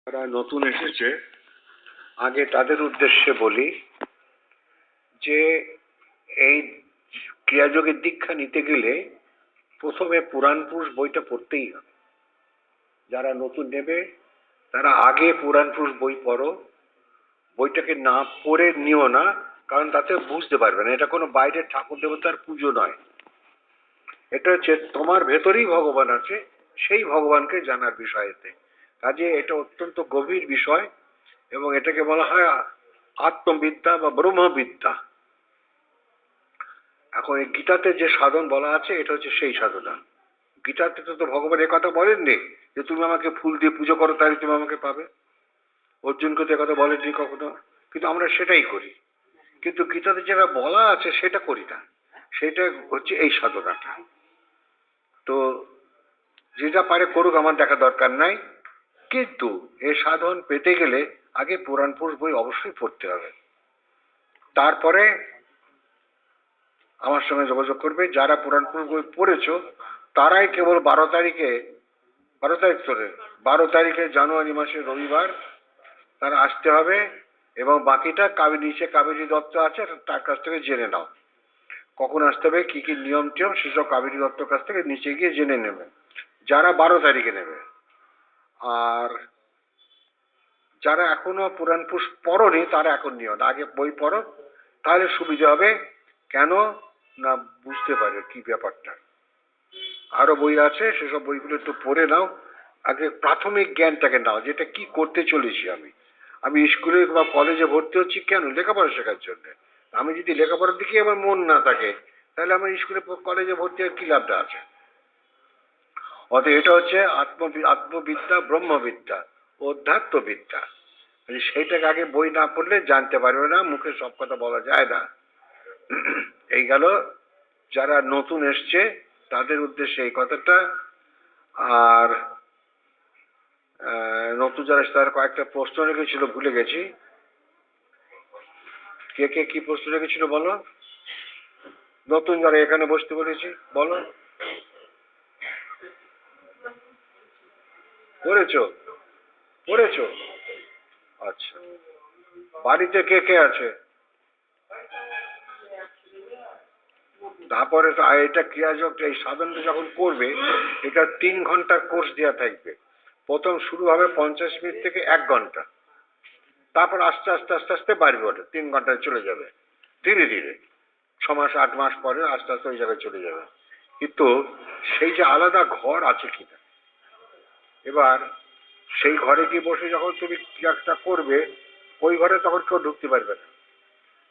যারা নতুন এসেছে আগে তাদের উদ্দেশ্যে বলি যে এই ক্রিয়াযোগের দীক্ষা নিতে গেলে প্রথমে পুরাণ পুরুষ বইটা পড়তেই হবে। যারা নতুন নেবে তারা আগে পুরাণ পুরুষ বই পড়ো। বইটাকে না পড়ে নিও না, কারণ তাতে বুঝতে পারবে না। এটা কোনো বাইরের ঠাকুর দেবতার পুজো নয়, এটা হচ্ছে তোমার ভেতরেই ভগবান আছে, সেই ভগবানকে জানার বিষয়েতে। কাজে এটা অত্যন্ত গভীর বিষয় এবং এটাকে বলা হয় আত্মবিদ্যা বা ব্রহ্মবিদ্যা। এখন এই গীতাতে যে সাধন বলা আছে এটা হচ্ছে সেই সাধনা। গীতাতে তো ভগবান এ কথা বলেননি যে তুমি আমাকে ফুল দিয়ে পুজো করো তাই তুমি আমাকে পাবে। অর্জুনকে তো কথা বলেননি কখনো, কিন্তু আমরা সেটাই করি। কিন্তু গীতাতে যেটা বলা আছে সেটা করি না, সেটা হচ্ছে এই সাধনাটা। তো যেটা পারে করুক, আমার দেখা দরকার নাই। কিন্তু এই সাধন পেতে গেলে আগে পুরাণ পুরুষ বই অবশ্যই পড়তে হবে। তারপরে আমার সঙ্গে যোগাযোগ করবে। যারা পুরাণ পুরুষ বই পড়েছো তারাই কেবল 12 তারিখে, 12 তারিখ ধরে 12 তারিখে জানুয়ারি মাসের রবিবার তারা আসতে হবে এবং বাকিটা নিচে কাবেরী দত্ত আছে তার কাছ থেকে জেনে নাও কখন আসতে হবে, কি কি নিয়ম টিয়ম সেসব কাবেরী দত্তর কাছ থেকে নিচে গিয়ে জেনে নেবে যারা 12 তারিখে নেবে। আর যারা এখনো পুরাণ পুরুষ পড়োনি তারা এখন নিও না, আগে বই পড়ো, তাহলে সুবিধা হবে। কেন না বুঝতে পারে কি ব্যাপারটা। আরো বই আছে, সেসব বইগুলো একটু পড়ে নাও। আগে প্রাথমিক জ্ঞানটাকে নাও, যেটা কি করতে চলেছি আমি। আমি স্কুলে বা কলেজে ভর্তি হচ্ছি কেন? লেখাপড়া শেখার জন্য। আমি যদি লেখাপড়ার দিকে আমার মন না থাকে তাহলে আমার স্কুলে কলেজে ভর্তি হওয়ার কি লাভটা আছে? অতএব এটা হচ্ছে আত্মবিদ্যা, ব্রহ্মবিদ্যা, অধ্যাত্মবিদ্যা। সেইটাকে আগে বই না পড়লে জানতে পারবে না, মুখে সব কথা বলা যায় না। এই গেল যারা নতুন এসছে তাদের উদ্দেশ্যে এই কথাটা। আর নতুন যারা তার কয়েকটা প্রশ্ন রেখেছিল, ভুলে গেছি। কে কে কি প্রশ্ন রেখেছিল বলো? নতুন যারা এখানে বসতে বলেছি বলো। পড়েছো? পড়েছো? আচ্ছা, বাড়িতে কে কে আছে? তারপরে এটা ক্রিয়াযোগ, এই সাধনটা যখন করবে এটা 3 ঘন্টার কোর্স দেওয়া থাকবে। প্রথম শুরু হবে 50 মিনিট থেকে 1 ঘন্টা, তারপর আস্তে আস্তে আস্তে আস্তে বাড়বে, ওটা 3 ঘন্টায় চলে যাবে ধীরে ধীরে। 6 মাস 8 মাস পরে আস্তে আস্তে ওই জায়গায় চলে যাবে। কিন্তু সেই যে আলাদা ঘর আছে কিনা, এবার সেই ঘরে গিয়ে বসে যখন তুমি একটা করবে ওই ঘরে তখন কেউ ঢুকতে পারবে না।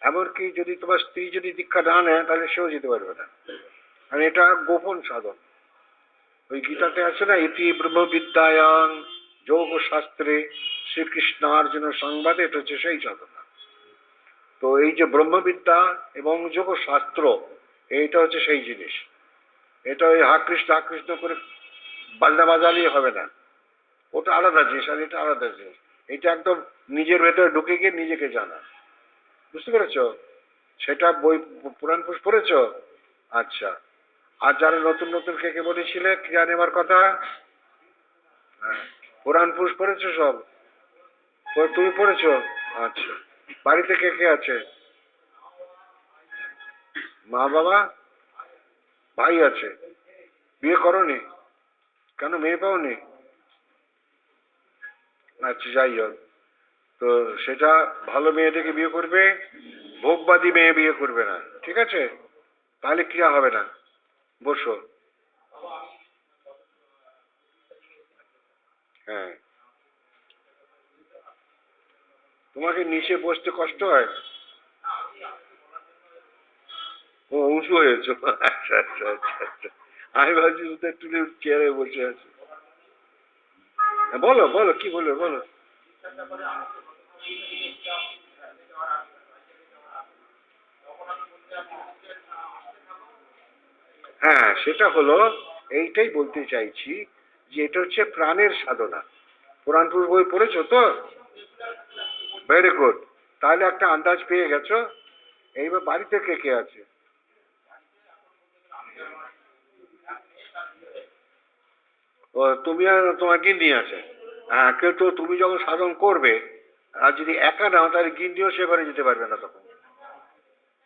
এমনকি যদি তোমার স্ত্রী যদি দীক্ষা না নেয় তাহলে সেও যেতে পারবে না, কারণ এটা গোপন সাধন। ওই গীতাতে আছে না, ইতি ব্রহ্মবিদ্যায়াং যোগ শাস্ত্রে শ্রীকৃষ্ণার্জুন সংবাদে, এটা হচ্ছে সেই সাধনা। তো এই যে ব্রহ্মবিদ্যা এবং যোগ শাস্ত্র, এইটা হচ্ছে সেই জিনিস। এটা ওই হা কৃষ্ণ করে বাজনা বাজালেই হবে না, ওটা আলাদা জিনিস আর এটা আলাদা জিনিস। এটা একদম নিজের ভেতরে ঢুকে গিয়ে নিজেকে জানা। বুঝতে পেরেছ? সেটা বই পুরাণ পুরুষ পড়েছ? আচ্ছা। আর যারা নতুন নতুন কে কে বলেছিলে ক্রিয়া নেবার কথা, হ্যাঁ, পুরাণ পুরুষ পড়েছো সব? তুমি পড়েছো? আচ্ছা। বাড়িতে কে কে আছে? মা বাবা, ভাই আছে। বিয়ে করনি? কেন, মেয়ে পাওনি? আচ্ছা, যাই হোক। তো সেটা ভালো মেয়ে থেকে বিয়ে করবে, ভোগবাদী মেয়ে বিয়ে করবে না, ঠিক আছে? তাহলে ক্রিয়া হবে না। বসো। হ্যাঁ, তোমাকে নিচে বসতে কষ্ট হয়? ও, উঁচু হয়েছো। আচ্ছা আচ্ছা আচ্ছা আচ্ছা। আমি ভাবছি তো একটু চেয়ারে বসে আছি। বলো বলো, কি বলবে বলো। হ্যাঁ, সেটা হলো, এইটাই বলতে চাইছি যে এটা হচ্ছে প্রাণের সাধনা। পুরাণ পুরুষ বই পড়েছো তো? Very good. তাহলে একটা আন্দাজ পেয়ে গেছো। এইবার বাড়িতে কে কে আছে? ও, তুমি আর তোমার গিন্নি আছে? হ্যাঁ, কিন্তু তুমি যখন সাধন করবে আর যদি একা নাও তাহলে গিন্নিও সে ঘরে যেতে পারবে না তখন।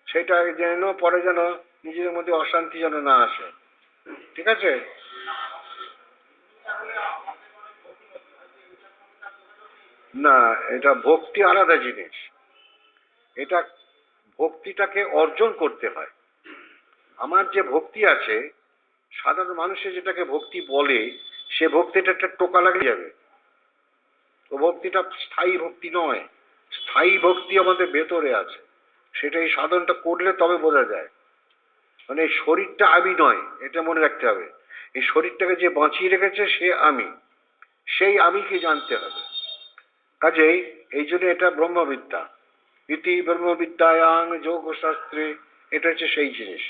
সেটা যেন পরে যেন নিজেদের মধ্যে অশান্তি যেন না আসে। ঠিক আছে? না, এটা ভক্তি আলাদা জিনিস। এটা ভক্তিটাকে অর্জন করতে হয়। আমার যে ভক্তি আছে, সাধারণ মানুষের যেটাকে ভক্তি বলে, সে ভক্তিটা একটা টোকা লাগিয়ে যাবে। তো ভক্তিটা স্থায়ী ভক্তি নয়। স্থায়ী ভক্তি আমাদের ভেতরে আছে। সেটা এই সাধনটা করলে তবে বোঝা যায়। মানে এই শরীরটা আমি নয়, এটা মনে রাখতে হবে। এই শরীরটাকে যে বাঁচিয়ে রেখেছে সে আমি, সেই আমিকে জানতে হবে। কাজেই এই জন্য এটা ব্রহ্মবিদ্যা। ইতি ব্রহ্মবিদ্যায়াং যোগশাস্ত্রে, এটা হচ্ছে সেই জিনিস।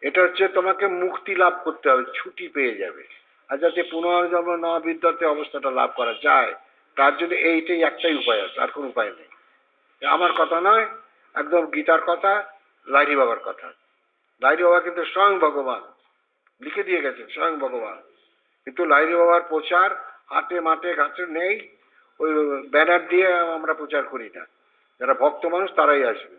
এটা হচ্ছে তোমাকে মুক্তি লাভ করতে হবে, ছুটি পেয়ে যাবে। আর যাতে পুনর্জন্ম না বিদ্যাতে অবস্থাটা লাভ করা যায়, তার জন্য এইটাই একটাই উপায় আছে, আর কোনো উপায় নেই। আমার কথা নয়, একদম গীতার কথা, লাহিড়ী বাবার কথা। লাহিড়ী বাবা কিন্তু স্বয়ং ভগবান, লিখে দিয়ে গেছেন স্বয়ং ভগবান। কিন্তু লাহিড়ী বাবার প্রচার হাটে মাঠে ঘাটে নেই, ওই ব্যানার দিয়ে আমরা প্রচার করি না। যারা ভক্ত মানুষ তারাই আসবে।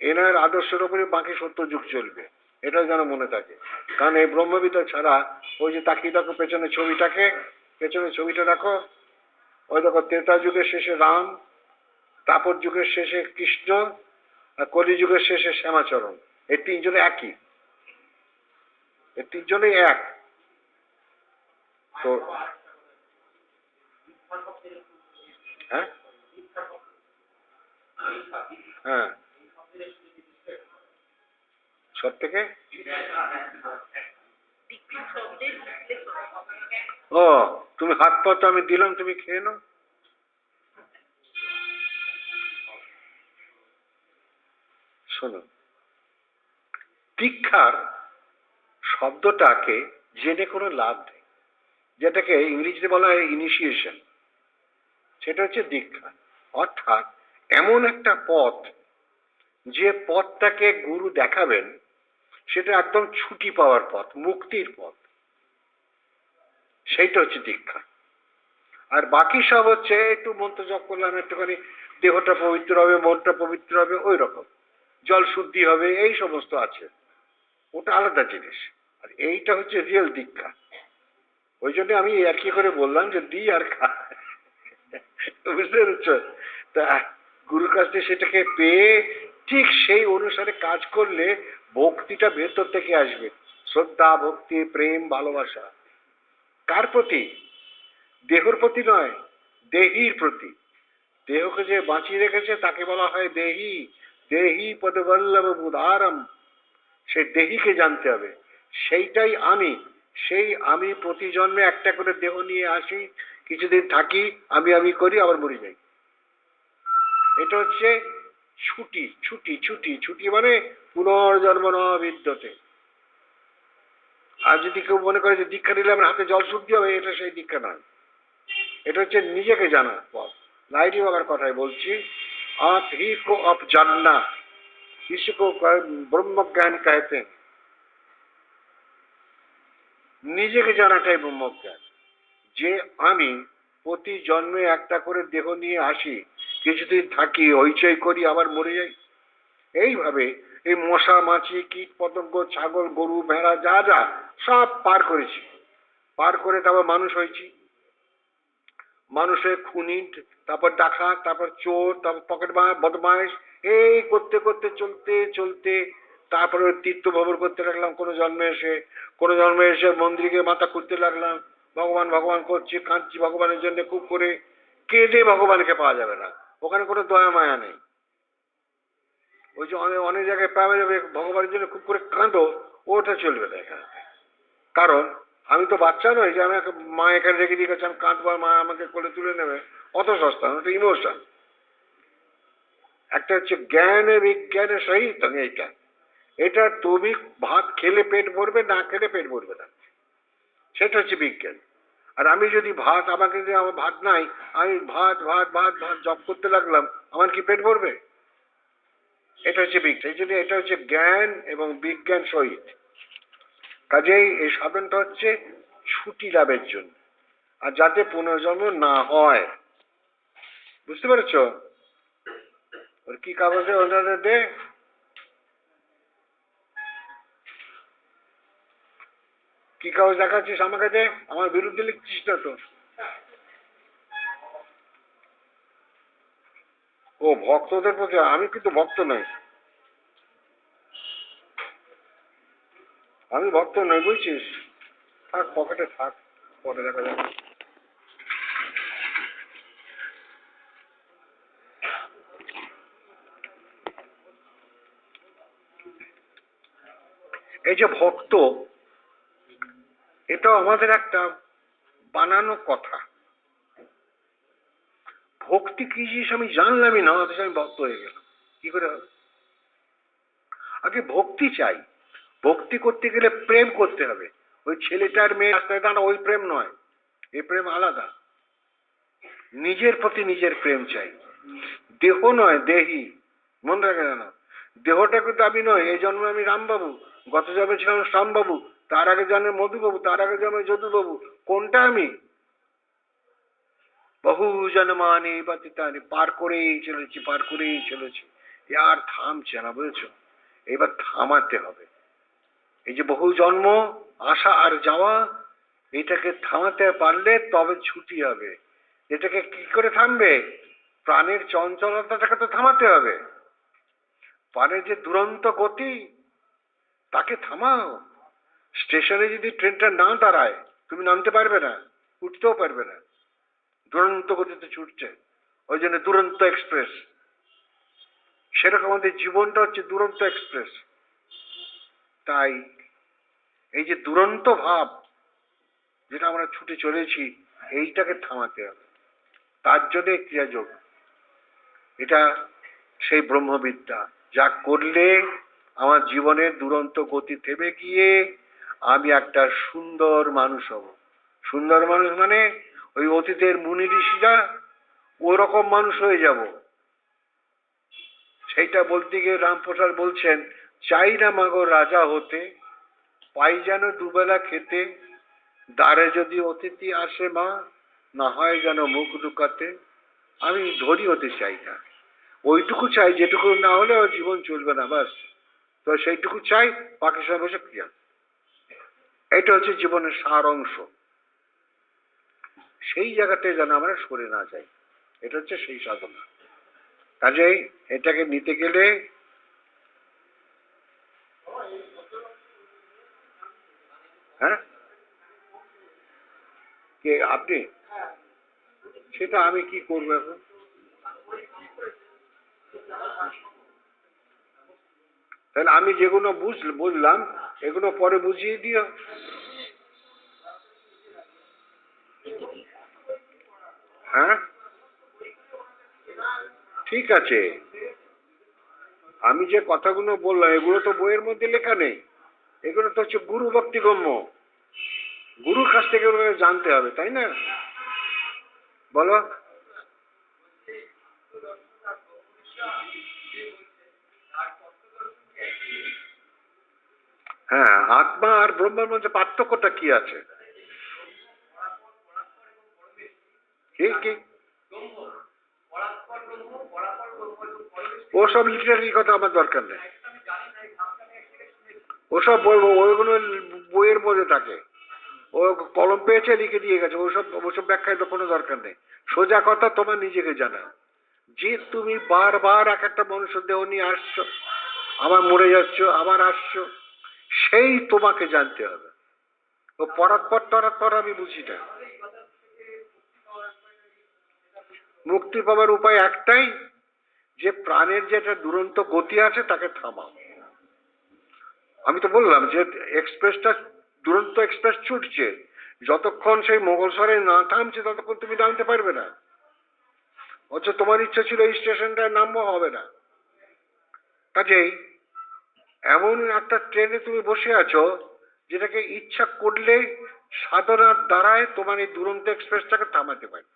এনার আদর্শের উপরে বাকি 70 যুগ চলবে, এটাও যেন মনে থাকে। কারণ এই ব্রহ্মবিদ্যা ছাড়া, ওই যে তাকিয়ে দেখো পেছনে ছবিটাকে, পেছনে ছবিটা দেখো, ওই দেখো ত্রেতা যুগের শেষে রাম, তাপর যুগের শেষে কৃষ্ণ, আর কলি যুগের শেষে শ্যামাচরণ। এই তিনজনে একই, এই তিনজনেই এক। তো হ্যাঁ, হ্যাঁ, সব থেকে ও, তুমি হাত পা তো আমি দিলাম, তুমি খেয়ে নাও। শোনো, দীক্ষার শব্দটাকে জেনে কোনো লাভ নেই। যেটাকে ইংরেজিতে বলা হয় ইনিশিয়েশন, সেটা হচ্ছে দীক্ষা। অর্থাৎ এমন একটা পথ, যে পথটাকে গুরু দেখাবেন, সেটা একদম ছুটি পাওয়ার পথ, মুক্তির পথ। সেইটা হচ্ছে দীক্ষা। আর বাকি সব হচ্ছে একটু মন্ত্র জপ করলাম, একটুখানি দেহটা পবিত্র হবে, মনটা পবিত্র হবে, ওই রকম জল শুদ্ধি হবে, এই সমস্ত আছে। ওটা আলাদা জিনিস। আর এইটা হচ্ছে রিয়েল দীক্ষা। ওই জন্য আমি আর কি করে বললাম যে দি আর খা। বুঝতে পেরেছ? তা গুরুর কাছ থেকে সেটাকে পেয়ে ঠিক সেই অনুসারে কাজ করলে ভক্তিটা ভেতর থেকে আসবে। শ্রদ্ধা, ভক্তি, প্রেম, ভালোবাসা কার প্রতি? দেহর প্রতি নয়, দেহীর প্রতি। দেহকে যে বাঁচিয়ে রেখেছে তাকে বলা হয় দেহি। দেহি পদবল্লভ বুধারম। সেই দেহিকে জানতে হবে, সেইটাই আমি। সেই আমি প্রতি জন্মে একটা করে দেহ নিয়ে আসি, কিছুদিন থাকি, আমি আমি করি, আবার মরে যাই। এটা হচ্ছে ছুটি, ছুটি, ছুটি, ছুটি মানে পুনর্জন্ম ন বিদ্যতে। আর যদি কেউ মনে করে যে দীক্ষা নিলে আমার হাতে জল শুদ্ধি হবে, এটা সেই দীক্ষা নয়। এটা হচ্ছে নিজেকে জানার পথ। লাহিড়ী বাবার কথাই বলছি, आप ही को अब जानना, इसको ব্রহ্ম জ্ঞান कहते हैं। নিজেকে জানাটাই ব্রহ্মজ্ঞান। যে আমি প্রতি জন্মে একটা করে দেহ নিয়ে আসি, কিছুদিন থাকি, হইচই করি, আবার মরে যাই। এইভাবে এই মশা মাছি কীট পতঙ্গ ছাগল গরু ভেড়া যা যা সব পার করেছি। পার করে তারপর মানুষ হয়েছি। মানুষের খুনি, তারপর ডাকাত, তারপর চোর, তারপর পকেট বদমাইশ, এই করতে করতে চলতে চলতে তারপরে তীর্থ ভ্রমণ করতে লাগলাম। কোনো জন্মে এসে মন্দিরে মাথা খুঁজতে লাগলাম, ভগবান ভগবান করছি, কাঁদছি ভগবানের জন্য খুব করে। কেঁদে ভগবানকে পাওয়া যাবে না, ওখানে কোনো দয়া মায়া নেই। ওই যে অনেক অনেক জায়গায় পাওয়া যাবে ভগবানের জন্য খুব করে কাঁদো, ওটা চলবে না এখানে। কারণ আমি তো বাচ্চা নই যে আমি মা এখানে রেখে দিয়ে গেছে, আমি কাঁদবো, মা আমাকে কোলে তুলে নেবে, অত সস্তা না। ওটা ইমোশন। একটা হচ্ছে জ্ঞানে বিজ্ঞানের সহিত এইটা। এটা তুমি ভাত খেলে পেট ভরবে, না খেলে পেট ভরবে না, সেটা হচ্ছে বিজ্ঞান। আর আমি যদি ভাত, আমাকে যদি আমার ভাত নাই, আমি ভাত ভাত ভাত ভাত জপ করতে লাগলাম, আমার কি পেট ভরবে? এটা হচ্ছে বিজ্ঞান। এই জন্য এটা হচ্ছে জ্ঞান এবং বিজ্ঞান সহিত। কাজেই এই সাধনটা হচ্ছে ছুটি লাভের জন্য। আর যাতে পুনর্জন্ম না হয়। বুঝতে পেরেছ? ওর কি কাগজে ওনাদের দে। কি কাগজ দেখাচ্ছিস আমাকে দে, আমার বিরুদ্ধে লিখছিস না তো? ও ভক্তদের প্রতি, আমি কিন্তু ভক্ত নই, আমি ভক্ত নই, বুঝছিস? থাক, পকেটে থাক, পরে দেখা যাবে। এই যে ভক্ত, এটাও আমাদের একটা বানানো কথা। ভক্তি কি জিনিস আমি জানলামই না, অথচ আমি ভক্ত হয়ে গেলাম, কি করে হবে? আগে ভক্তি চাই। ভক্তি করতে গেলে প্রেম করতে হবে। ওই ছেলেটার মেয়ে রাস্তায় দাঁড়া, ওই প্রেম নয়, এই প্রেম আলাদা। নিজের প্রতি নিজের প্রেম চাই। দেহ নয়, দেহি। মনে রাখে জানো, দেহটা কিন্তু আমি নয়। এই জন্মে আমি রামবাবু, গত জন্মে ছিলাম শ্যামবাবু, তার আগে জন্মে মধুবাবু, তার আগে জন্মে যদুবাবু। কোনটা আমি? বহু জন্মানি পতিতানি, পার করেই চলেছি, পার করেই চলেছি। এ আর থামছে না, বুঝেছ? এবার থামাতে হবে। এই যে বহু জন্ম আসা আর যাওয়া, এটাকে থামাতে পারলে তবে ছুটি হবে। এটাকে কি করে থামবে? প্রাণের চঞ্চলতাটাকে তো থামাতে হবে। প্রাণের যে দুরন্ত গতি, তাকে থামাও। স্টেশনে যদি ট্রেনটা না দাঁড়ায়, তুমি নামতে পারবে না, উঠতেও পারবে না। দুরন্ত গতিতে ছুটছে, ওই জন্য দুরন্ত এক্সপ্রেস। সেরকম আমাদের জীবনটা হচ্ছে দুরন্ত এক্সপ্রেস। তাই এই যে দুরন্ত ভাব, যেটা আমরা ছুটে চলেছি, এইটাকে থামাতে হবে। তার জন্য ক্রিয়াযোগ, এটা সেই ব্রহ্মবিদ্যা, যা করলে আমার জীবনের দুরন্ত গতি থেমে গিয়ে আমি একটা সুন্দর মানুষ হব। সুন্দর মানুষ মানে ওই অতীতের মুনি ঋষিরা ওরকম মানুষ হয়ে যাব। সেইটা বলতে গিয়ে রামপ্রসাদ বলছেন, চাই না মাগো রাজা হতে, পাই যেন দুবেলা খেতে, দ্বারে যদি অতিথি আসে মা, না হয় যেন মুখ লুকাতে। আমি ধনী হতে চাই না, ওইটুকু চাই যেটুকু না হলে ওর জীবন চলবে না, বাস। তো সেইটুকু চাই, বাকি সব হচ্ছে ক্রিয়া। এটা হচ্ছে জীবনের সার অংশ। সেই জায়গাতে যেন আমরা সরে না যাই, এটা হচ্ছে সেই সাধনা। কাজেই এটাকে নিতে গেলে হ্যাঁ, কে আপনি? সেটা আমি কি করবো এখন? তাহলে আমি যেগুলো বুঝলাম, এগুলো পরে বুঝিয়ে দিও। হ্যাঁ, ঠিক আছে। আমি যে কথাগুলো বললাম, এগুলো তো বইয়ের মধ্যে লেখা নেই। এগুলো তো হচ্ছে গুরু ভক্তি গম্য, গুরুর কাছ থেকে এগুলো জানতে হবে, তাই না? বলো। হ্যাঁ, আত্মা আর ব্রহ্মের মধ্যে পার্থক্যটা কি আছে? কি কি? ওসব লিটারেরি কথা আমার দরকার নেই। ওসব ওইগুলো বইয়ের মধ্যে থাকে। ও কলম পেয়েছে, লিখে দিয়ে গেছে। ওসব ওসব ব্যাখ্যায় তো কোনো দরকার নেই। সোজা কথা তোমার নিজেকে জানা। যে তুমি বারবার এক একটা মনুষ্য দেহ নিয়ে আসছো, আবার মরে যাচ্ছ, আবার আসছো, সেই তোমাকে জানতে হবে। ও পরাৎপর টরাৎপর আমি বুঝি না। মুক্তি পাওয়ার উপায় একটাই, যে প্রাণের যে একটা দুরন্ত গতি আছে তাকে থামাও। আমি তো বললাম যে এক্সপ্রেসটা, দুরন্ত এক্সপ্রেস ছুটছে, যতক্ষণ সেই মোগলসরে না থামছে ততক্ষণ তুমি নামতে পারবে না। অথচ তোমার ইচ্ছা ছিল এই স্টেশনটায় নামবো, হবে না। কাজেই এমন একটা ট্রেনে তুমি বসে আছো, যেটাকে ইচ্ছা করলে সাধনার দ্বারায় তোমার এই দুরন্ত এক্সপ্রেসটাকে থামাতে পারবে।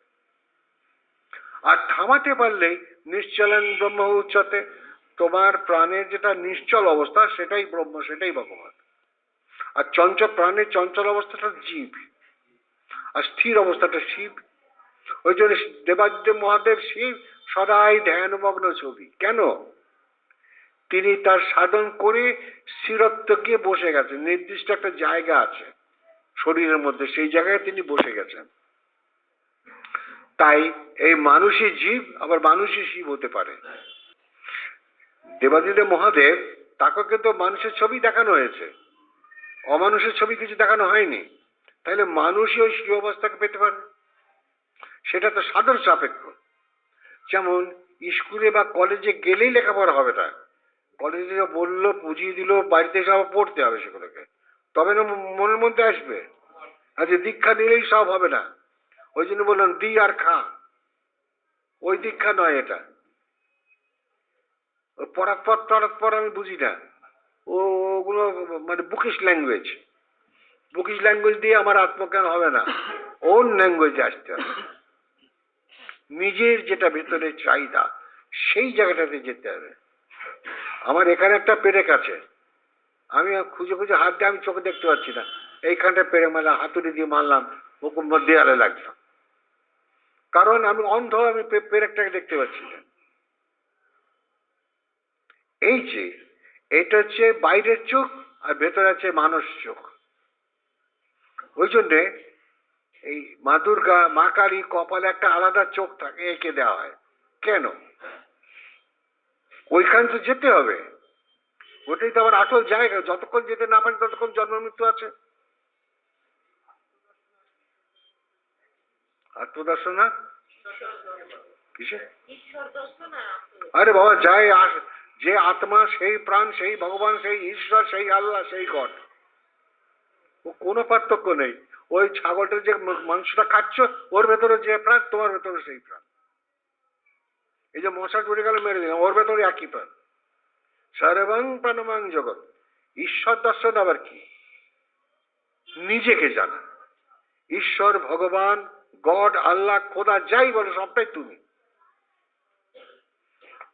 আর থামাতে পারলে নিশ্চলন ব্রহ্ম উচ্চতে, তোমার প্রাণের যেটা নিশ্চল অবস্থা সেটাই ব্রহ্ম, সেটাই ভগবান। আর চঞ্চল প্রাণের চঞ্চল অবস্থাটা জীব। আর স্থির অবস্থাটা শিব। ওই জন্য দেবাদিদেব মহাদেব শিব সদাই ধ্যানমগ্ন ছবি। কেন? তিনি তার সাধন করে স্থিরত্ব গিয়ে বসে গেছেন, নির্দিষ্ট একটা জায়গা আছে শরীরের মধ্যে, সেই জায়গায় তিনি বসে গেছেন। তাই এই মানুষই জীব, আবার মানুষই শিব হতে পারে। দেবাদিদেব মহাদেব তাকে কিন্তু মানুষের ছবি দেখানো হয়েছে, অমানুষের ছবি কিছু দেখানো হয়নি। তাহলে মানুষই ওই শিব অবস্থাকে পেতে পারে, সেটা তো সাধন সাপেক্ষ। যেমন স্কুলে বা কলেজে গেলেই লেখাপড়া হবে না, কলেজে বললো বুঝিয়ে দিল, বাড়িতে সব পড়তে হবে সেগুলোকে, তবে না মনের মধ্যে আসবে। আজকে দীক্ষা নিলেই সব হবে না। ওই জন্য বললাম দি আর খা, ওই দীক্ষা নয় এটা। পড়ার পর আমি বুঝি না, ওগুলো মানে বুকিশ ল্যাঙ্গুয়েজ। বুকিশ ল্যাঙ্গুয়েজ দিয়ে আমার আত্মজ্ঞান হবে না, ওন ল্যাঙ্গুয়েজে আসতে হবে। নিজের যেটা ভেতরে চাহিদা সেই জায়গাটাতে যেতে হবে। আমার এখানে একটা পেরেক আছে, আমি খুঁজে খুঁজে হাত দিয়ে আমি চোখে দেখতে পাচ্ছি না, এইখানটা পেরেক মারলাম, হাতুড়ি দিয়ে মারলাম, হুকুম দেয়ালে লাগলাম, কারণ আমি অন্ধ, আমি পেরেকটাকে দেখতে পাচ্ছি না। এই যে এটা হচ্ছে বাইরের চোখ, আর ভেতরে আছে মানুষ চোখ। ওই জন্যে এই মা দুর্গা, মা কালী কপালে একটা আলাদা চোখ থাকে, এঁকে দেওয়া হয়। কেন? ওইখান তো যেতে হবে, ওটাই তো আমার আসল জায়গা। যতক্ষণ যেতে না পারি ততক্ষণ জন্ম মৃত্যু আছে। আত্মদর্শন না কিসে? আরে বাবা, যাই যে আত্মা, সেই প্রাণ, সেই ভগবান, সেই ঈশ্বর, সেই আল্লাহ, সেই গড, ও কোনো পার্থক্য নেই। ওই ছাগলটার যে মাংসটা খাচ্ছ, ওর ভেতরে যে প্রাণ, তোমার ভেতরে সেই প্রাণ। এই যে মশা চলে গেল মেরে দিলাম, ওর ভেতরে একই প্রাণ। সর্বং প্রাণমাং জগৎ। ঈশ্বর দর্শন আবার কি? নিজেকে জানা। ঈশ্বর, ভগবান, গড, আল্লাহ, খোদা, যাই বলো সবটাই তুমি।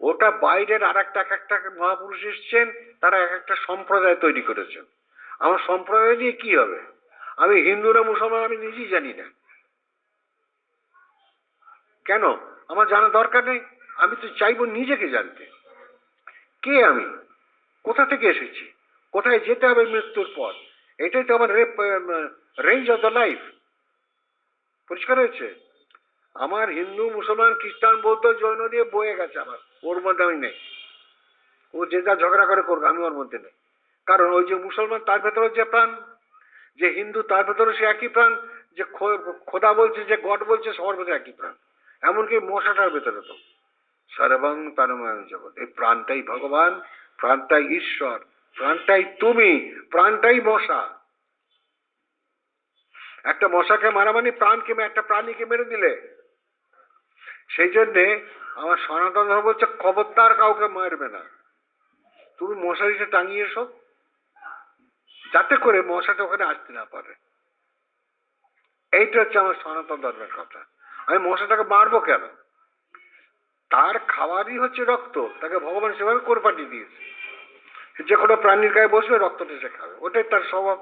ওটা বাইরের আর একটা এক একটা মহাপুরুষ এসছেন, তারা এক একটা সম্প্রদায় তৈরি করেছেন। আমার সম্প্রদায় দিয়ে কি হবে? আমি হিন্দু না মুসলমান আমি নিজেই জানি না। কেন? আমার জানা দরকার নেই। আমি তো চাইবো নিজেকে জানতে। কে আমি? কোথা থেকে এসেছি? কোথায় যেতে হবে মৃত্যুর পর? এটাই তো আমার রেঞ্জ অফ দ্য লাইফ। পরিষ্কার হয়েছে? আমার হিন্দু, মুসলমান, খ্রিস্টান, বৌদ্ধ, জৈন দিয়ে বয়ে গেছে আমার, ওর মধ্যে আমি নেই। ও যে যা ঝগড়া করে করবে, আমি ওর মধ্যে নেই। কারণ ওই যে মুসলমান, তার ভেতরে যে প্রাণ, যে হিন্দু, তার ভেতরে সে একই প্রাণ, যে খোদা বলছে, যে গড বলছে, সবার ভেতরে একই প্রাণ। এমনকি মশাটার ভেতরে তো সর্বং প্রাণময় জগৎ। এই প্রাণটাই ভগবান, প্রাণটাই ঈশ্বর, প্রাণটাই তুমি, প্রাণটাই মশা। একটা মশাকে মারা মানে প্রাণকে, একটা প্রাণীকে মেরে দিলে। সেই জন্যে আমার সনাতন ধর্ম বলছে খবরদার কাউকে মারবে না। তুমি মশারিটা টাঙিয়ে এসো, যাতে করে মশাটা ওখানে আসতে না পারে। এইটা হচ্ছে আমার সনাতন ধর্মের কথা। আমি মশাটাকে মারবো কেন? তার খাবারই হচ্ছে রক্ত, তাকে ভগবান সেভাবে কোরবানি দিয়েছে। যে কোনো প্রাণীর গায়ে বসবে, রক্তটা সে খাবে, ওটাই তার স্বভাব।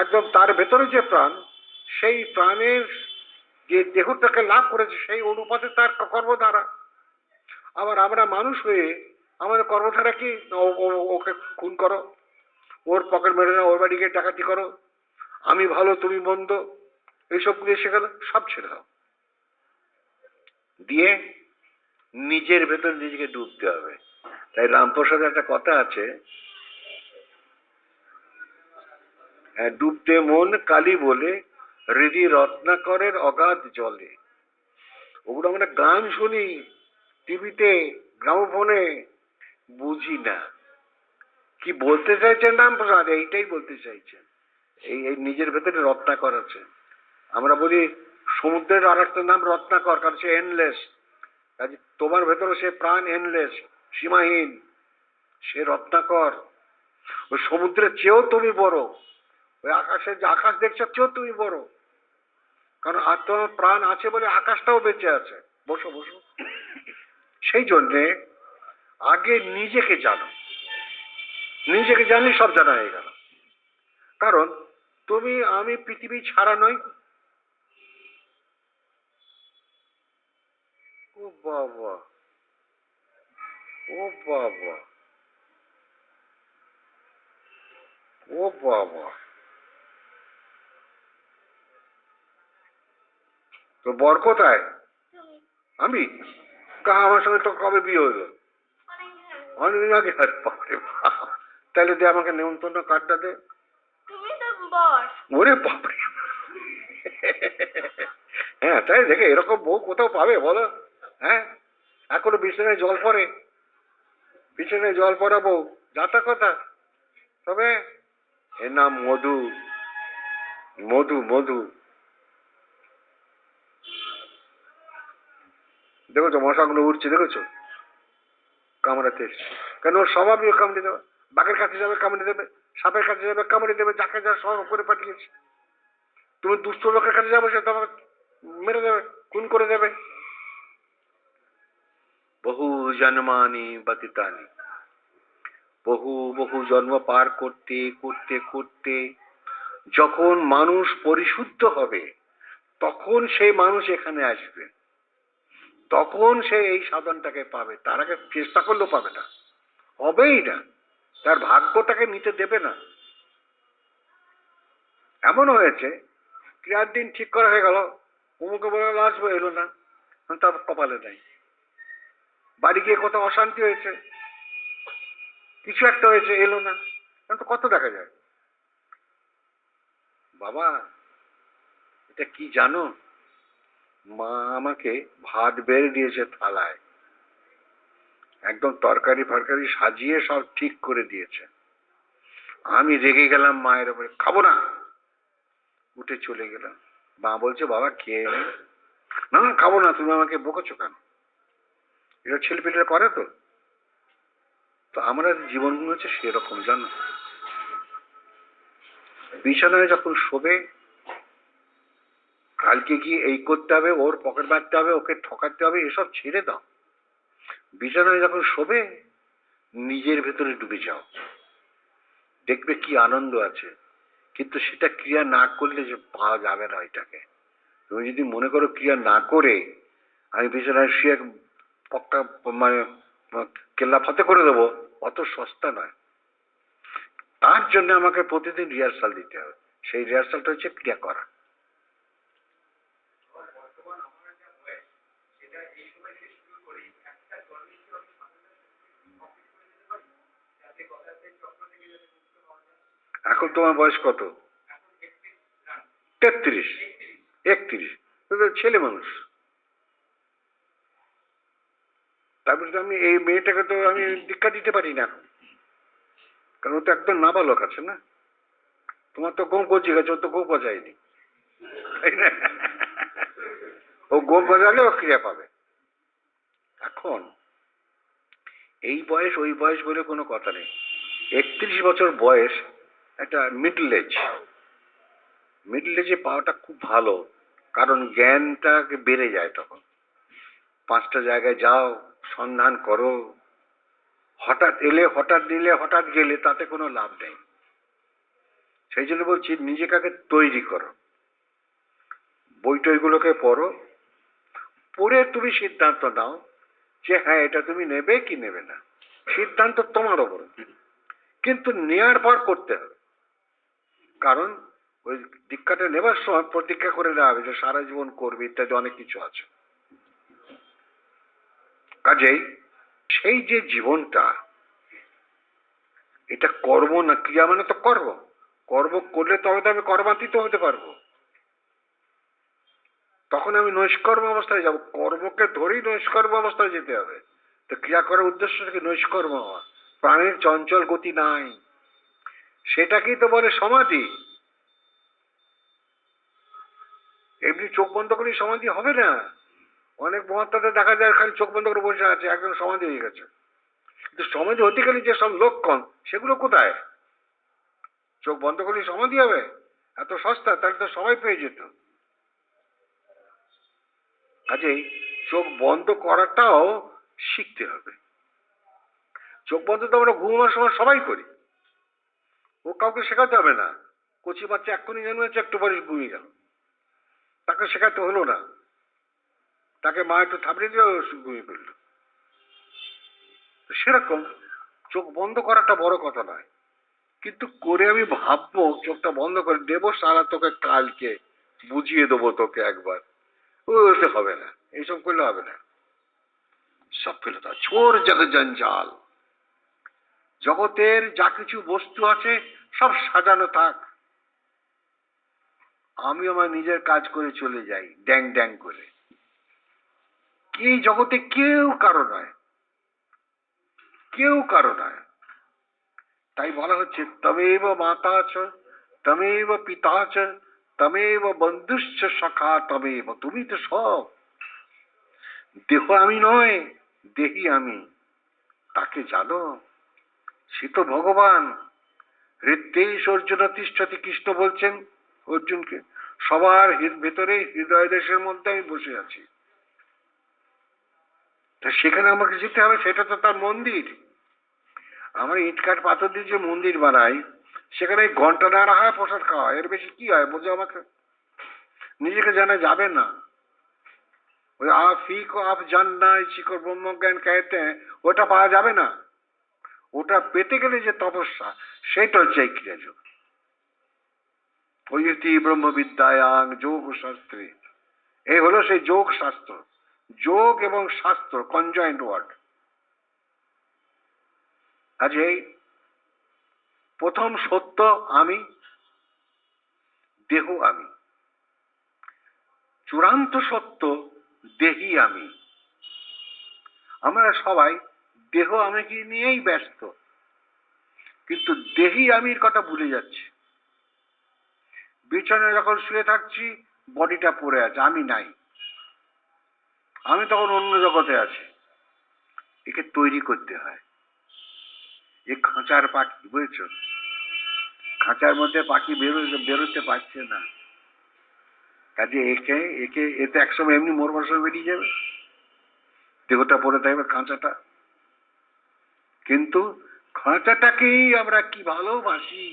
একদম তার ভেতরে যে প্রাণ, সেই প্রাণের যে দেহটাকে লাভ করেছে, সেই অনুপাতে তার কর্মধারা। আবার আমরা মানুষ হয়ে আমাদের কর্মধারা কি? ওকে খুন করো, ওর পকেট মেরে নাও, ওর বাড়ি গিয়ে ডাকাতি করো, আমি ভালো তুমি মন্দ, এইসব দিয়ে শেখালো, সব ছেড়ে দাও। দিয়ে নিজের ভেতর নিজেকে ডুবতে হবে। তাই রামপ্রসাদের একটা কথা আছে, ডুবতে মন কালী বলে, হৃদি রত্নাকরের অগাধ জলে। ওগুলো আমরা গান শুনি টিভিতে, গ্রামোফোনে, বুঝি না কি বলতে চাইছেন রামপ্রসাদ। এইটাই বলতে চাইছেন, এই এই নিজের ভেতরে রত্নাকর আছে। আমরা বলি সমুদ্রের আর একটা নাম রত্নাকর, কারণ সে এনলেস। তোমার ভেতরে সে প্রাণ এনলেস, সীমাহীন, সে রত্নাকর। ওই সমুদ্রের চেয়েও তুমি বড়, ওই আকাশের যে আকাশ দেখছো চেয়েও তুমি বড়। কারণ আর তোমার প্রাণ আছে বলে আকাশটাও বেঁচে আছে। বসো বসো। সেই জন্যে আগে নিজেকে জানো, নিজেকে জানলে সব জানা হয়ে গেল। কারণ তুমি আমি পৃথিবী ছাড়া নই, বাবা, ও বাবা, ও বাবা, তো বর কোথায়? আমি? আমার সঙ্গে তো কবে বিয়ে হলো? অনেকদিন আগে। আরে বাপরে বাপ। তাহলে দে আমাকে নেমন্তন্ন কার্ডটা দে। তুমি তো বস। ওরে বাপরে। হ্যাঁ, তাই দেখে এরকম বউ কোথাও পাবে বলো? হ্যাঁ, এখনো বিছানায় জল পড়ে, বিছানায় জল পড়া বউ, যাতা কথা। তবে এর নাম মধু, মধু, মধু। দেখেছো মশাগুলো উঠছে, দেখেছো? কামড়াতে এসছে। কেন ওর স্বভাবই কামড়ে দেবে। বাঘের কাছে যাবে কামড়ে দেবে, সাপের কাছে যাবে কামড়ে দেবে, যাকে যা সব করে পাঠিয়েছে। তুমি দুষ্ট লোকের কাছে যাবে, সে তোমাকে মেরে দেবে, খুন করে দেবে। বহু জন্মানি ব্যতীতানি, বহু বহু জন্ম পার করতে করতে করতে যখন মানুষ পরিশুদ্ধ হবে, তখন সেই মানুষ এখানে আসবে, তখন সে এই সাধনটাকে পাবে। তার আগে চেষ্টা করলেও পাবে না, হবেই না, তার ভাগ্যটাকে নিতে দেবে না। এমন হয়েছে, ক্রিয়ার দিন ঠিক করা হয়ে গেল, অমুকে বলে আসবো, এলো না, তার কপালে নাই। বাড়ি গিয়ে কোথাও অশান্তি হয়েছে, কিছু একটা হয়েছে, এলো না, তো কত দেখা যায়। বাবা, এটা কি জানো? মা আমাকে ভাত বেড়ে দিয়েছে থালায়, একদম তরকারি ফরকারি সাজিয়ে সব ঠিক করে দিয়েছে। আমি রেগে গেলাম মায়ের উপরে, খাবো না, উঠে চলে গেলাম। মা বলছে বাবা খেয়ে নে। না না, খাবো না, তুমি আমাকে বকেছো কেন? এটা ছেলেপিলেরা করে তো। তো আমরা জীবনগুলো হচ্ছে সেরকম, জানো। বিছানায় যখন শোবে, কালকে গিয়ে এই করতে হবে, ওর পকেট মারতে হবে, ওকে ঠকাতে হবে, এসব ছেড়ে দাও। বিছানায় যখন শোবে, নিজের ভেতরে ডুবে যাও, দেখবে কি আনন্দ আছে। কিন্তু সেটা ক্রিয়া না করলে যে পাওয়া যাবে না এটাকে। তুমি যদি মনে করো ক্রিয়া না করে আমি বিছানায় শুয়ে পক্কা মানে কেল্লা ফাতে করে দেবো, অত সস্তা নয়। তার জন্য আমাকে প্রতিদিন রিহার্সাল দিতে হবে। সেই রিহার্সালটা হচ্ছে ক্রিয়া করা। এখন তোমার বয়স কত? 33, 31, ছেলে মানুষ। তারপরে তো আমি এই মেয়েটাকে তো আমি দীক্ষা দিতে পারি না এখন, কারণ ও তো একদম নাবালক আছে না। তোমার তো গোপ গজি গেছে, ও তো গোপ গজায়নি, তাই না? ও গোপ গজালে ও ক্রিয়া পাবে। এখন এই বয়স ওই বয়স বলে কোনো কথা নেই। 31 বছর বয়স একটা মিডল এজ। মিডল এজে পাওয়াটা খুব ভালো, কারণ জ্ঞানটা বেড়ে যায় তখন। 5টা জায়গায় যাও, সন্ধান করো, হঠাৎ এলে হঠাৎ নিলে হঠাৎ গেলে তাতে কোনো লাভ নেই। সেই জন্য বলছি নিজেকে আগে তৈরি করো, বই টইগুলোকে পড়ো, পড়ে তুমি সিদ্ধান্ত নাও যে হ্যাঁ এটা তুমি নেবে কি নেবে না। সিদ্ধান্ত তোমার ওপর, কিন্তু নেওয়ার পর করতে হবে। কারণ ওই দীক্ষাটা নেবার সময় প্রতিজ্ঞা করে নেওয়া হবে যে সারা জীবন করবে, ইত্যাদি অনেক কিছু আছে। কাজেই সেই যে জীবনটা, এটা কর্ম না ক্রিয়া, মানে তো কর্ম। কর্ম করলে তবে তো আমি কর্মাতীত হতে পারবো, তখন আমি নৈষ্কর্ম অবস্থায় যাব। কর্মকে ধরেই নৈষ্কর্ম অবস্থায় যেতে হবে। তো ক্রিয়া করার উদ্দেশ্য থেকে নৈষ্কর্ম হওয়া। প্রাণের চঞ্চল গতি নাই, সেটাকেই তো বলে সমাধি। এমনি চোখ বন্ধ করেই সমাধি হবে না। অনেক মহাত্মাদের দেখা যায় খালি চোখ বন্ধ করে বসে আছে, একজন সমাধি হয়ে গেছে। কিন্তু সমাধি হতে গেলে যে সব লক্ষণ, সেগুলো কোথায়? চোখ বন্ধ করলেই সমাধি হবে? এত সস্তা, তাহলে তো সবাই পেয়ে যেত। কাজেই চোখ বন্ধ করাটাও শিখতে হবে। চোখ বন্ধ তো আমরা ঘুমানোর সময় সবাই করি, ও কাউকে শেখাতে হবে না। কচি বাচ্চা এক্ষুনি জন্মেছে, একটু পরে ঘুমিয়ে গেল, তাকে শেখাতে হলো না। তাকে মা একটু থাপড়ে দিয়ে ঘুমিয়ে ফেললো। সেরকম চোখ বন্ধ করাটা বড় কথা নয়, কিন্তু করে আমি ভাববো চোখটা বন্ধ করে দেবো, সারা তোকে কালকে বুঝিয়ে দেবো তোকে একবার, ওতে হবে না, এইসব করলে হবে না। সব ফেলে দাও, ছোর জগ জঞ্জাল। জগতের যা কিছু বস্তু আছে সব সাজানো থাক, আমি আমার নিজের কাজ করে চলে যাই ড্যাং ড্যাং করে। এই জগতে কেউ কারো নয়, কেউ কারো নয়। তাই বলা হচ্ছে তমেব মাতা চ তমেব পিতা চ তমেব বন্ধুশ্চ সখা তমেব, তুমি তো সব। দেহ আমি নয়, দেহি আমি, তাকে জানো, সে তো ভগবান। হৃদ্যেশ অর্জুন তিষ্ঠতি, কৃষ্ণ বলছেন অর্জুনকে, সবার ভেতরে হৃদয় দেশের মধ্যে আমি বসে আছি। তা সেখানে আমাকে যেতে হবে, সেটা তো তার মন্দির। আমরা ইট কাঠ পাথর দিয়ে যে মন্দির বানাই, সেখানে ঘন্টা না রাখা প্রসাদ খাওয়া, এর বেশি কি হয় বোঝো আমাকে? নিজেকে জানা যাবে না। ওই आप ही को आप जानना इसी को ब्रह्म ज्ञान कहते हैं, ওটা পাওয়া যাবে না। ওটা পেতে গেলে যে তপস্যা, সেটা হচ্ছে এই ক্রিয়াযোগ। ওইতি ব্রহ্মবিদ্যায়াং যোগ শাস্ত্রে, এই হলো সেই যোগ শাস্ত্র। যোগ এবং শাস্ত্র কনজয়েন্ট ওয়ার্ড। কাজেই প্রথম সত্য আমি, দেহ আমি। চূড়ান্ত সত্য দেহি আমি। আমরা সবাই দেহ আমাকে নিয়েই ব্যস্ত, কিন্তু দেহি আমির কথা ভুলে যাচ্ছি। বিছানায় যখন শুয়ে থাকছি বডিটা পড়ে আছে, আমি নাই, আমি তখন অন্য জগতে আছি। একে তৈরি করতে হয়। এ খাঁচার পাখি, বুঝেছ? খাঁচার মধ্যে পাখি বেরোতে পারছে না, কাজে একে একে এতে একসময় এমনি মরবার সময় বেরিয়ে যাবে, দেহটা পড়ে থাকবে খাঁচাটা। কিন্তু খাঁচাটাকেই আমরা কি ভালোবাসি।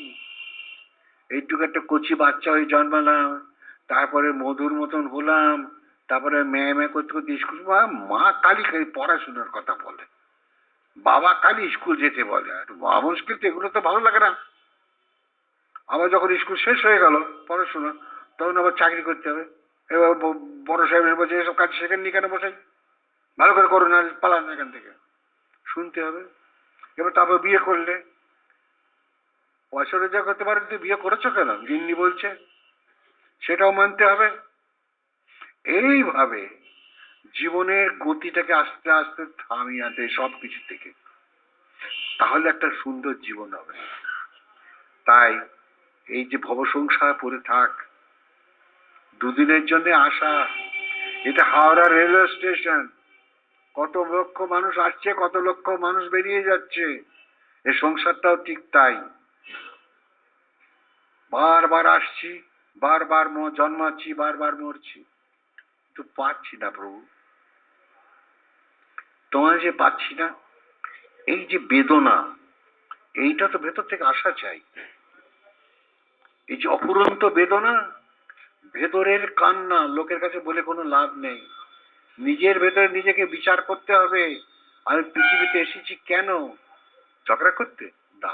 এইটুকু একটা কচি বাচ্চা হয়ে জন্মালাম, তারপরে মধুর মতন হলাম, তারপরে ম্যাঁ ম্যাঁ করতে করতে স্কুল, মা কালী খালি পড়াশোনার কথা বলে, বাবা কালী স্কুল যেতে বলে, আর বাবা মুশকিল তো, এগুলো তো ভালো লাগে না। আবার যখন স্কুল শেষ হয়ে গেল পড়াশোনা, তখন আবার চাকরি করতে হবে। এবার বড় সাহেব বলছে এসব কাজ শেখেননি কেন বসাই, ভালো করে করো না পালান এখান থেকে, শুনতে হবে। এবার তারপর বিয়ে করলে পয়সা রোজগার করতে পারে, তুই বিয়ে করেছো কেন, গিন্নি বলছে, সেটাও মানতে হবে। এইভাবে জীবনের গতিটাকে আস্তে আস্তে থামিয়ে আনতে সব কিছু থেকে, তাহলে একটা সুন্দর জীবন হবে। তাই এই যে ভব সংসার পড়ে থাক, দুদিনের জন্য আসা, এটা হাওড়া রেলওয়ে স্টেশন, কত লক্ষ মানুষ আসছে, কত লক্ষ মানুষ বেরিয়ে যাচ্ছে। এই সংসারটাও ঠিক তাই, বারবার আসছি, বারবার জন্মাচ্ছি, বারবার মরছি, তো পাচ্ছি না প্রভু, তোমায় যে পাচ্ছি না, এই যে বেদনা, এইটা তো ভেতর থেকে আসা চাই। এই যে অফুরন্ত বেদনা, ভেতরের কান্না, লোকের কাছে বলে কোনো লাভ নেই। নিজের ভেতরে নিজেকে বিচার করতে হবে। আমি পৃথিবীতে এসেছি কেন? ঝগড়া করতে না,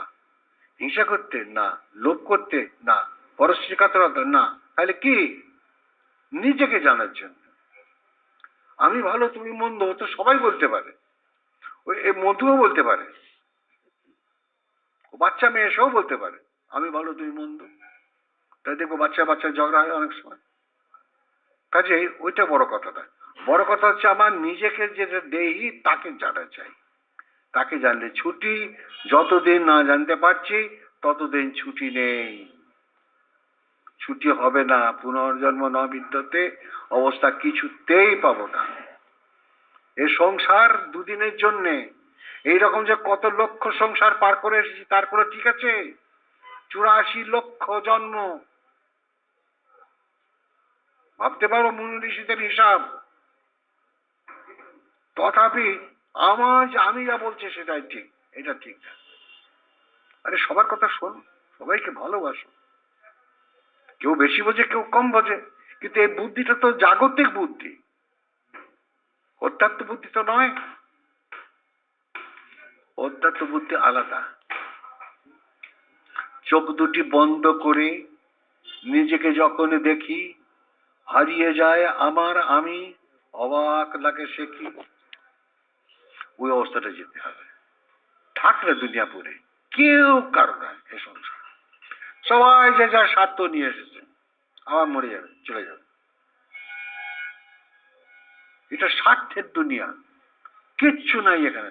হিংসা করতে না, লোভ করতে না, পরশ্রী কাতরতা না, তাহলে কি? নিজেকে জানার জন্য। আমি ভালো তুমি মন্দ তো সবাই বলতে পারে, ওই মধুও বলতে পারে, বাচ্চা মেয়ে এসেও বলতে পারে আমি ভালো তুমি মন্দ। তাই দেখবো বাচ্চা বাচ্চা ঝগড়া হয় অনেক সময়। কাজে ওইটা বড় কথা না, বড় কথা হচ্ছে আমার নিজেকে যেটা দেহি তাকে জানা চাই। তাকে জানলে ছুটি, যতদিন না জানতে পারছি ততদিন ছুটি নেই, ছুটি হবে না। পুনর্জন্ম ন বিদ্যতে অবস্থা কিছুতেই পাবো না। এ সংসার দুদিনের জন্যে, এইরকম যে কত লক্ষ সংসার পার করে এসেছি তার কোনো ঠিক আছে? 84 লক্ষ জন্ম, ভাবতে পারো মুনি ঋষিদের হিসাব। তথাপি আমি যা বলছি সেটাই ঠিক, এটা ঠিক না। আরে সবার কথা শোন, সবাইকে ভালোবাসো, কেউ বেশি বোঝে কেউ কম বোঝে, কিন্তু এই বুদ্ধিটা তো জাগতিক বুদ্ধি। অধ্যাত্ম বুদ্ধি তো নয়, অধ্যাত্ম বুদ্ধি আলাদা। চোখ দুটি বন্ধ করে নিজেকে যখন দেখি, হারিয়ে যায় আমার আমি, অবাক লাগে সে কি, ওই অবস্থাটা যেতে হবে। থাকলে দুনিয়া পুরে কেউ কারো না, এ সংসার সবাই যে যার স্বার্থ নিয়ে এসেছে, আবার মরে যাবে, চলে যাবে। এটা স্বার্থের দুনিয়া, কিচ্ছু নাই এখানে।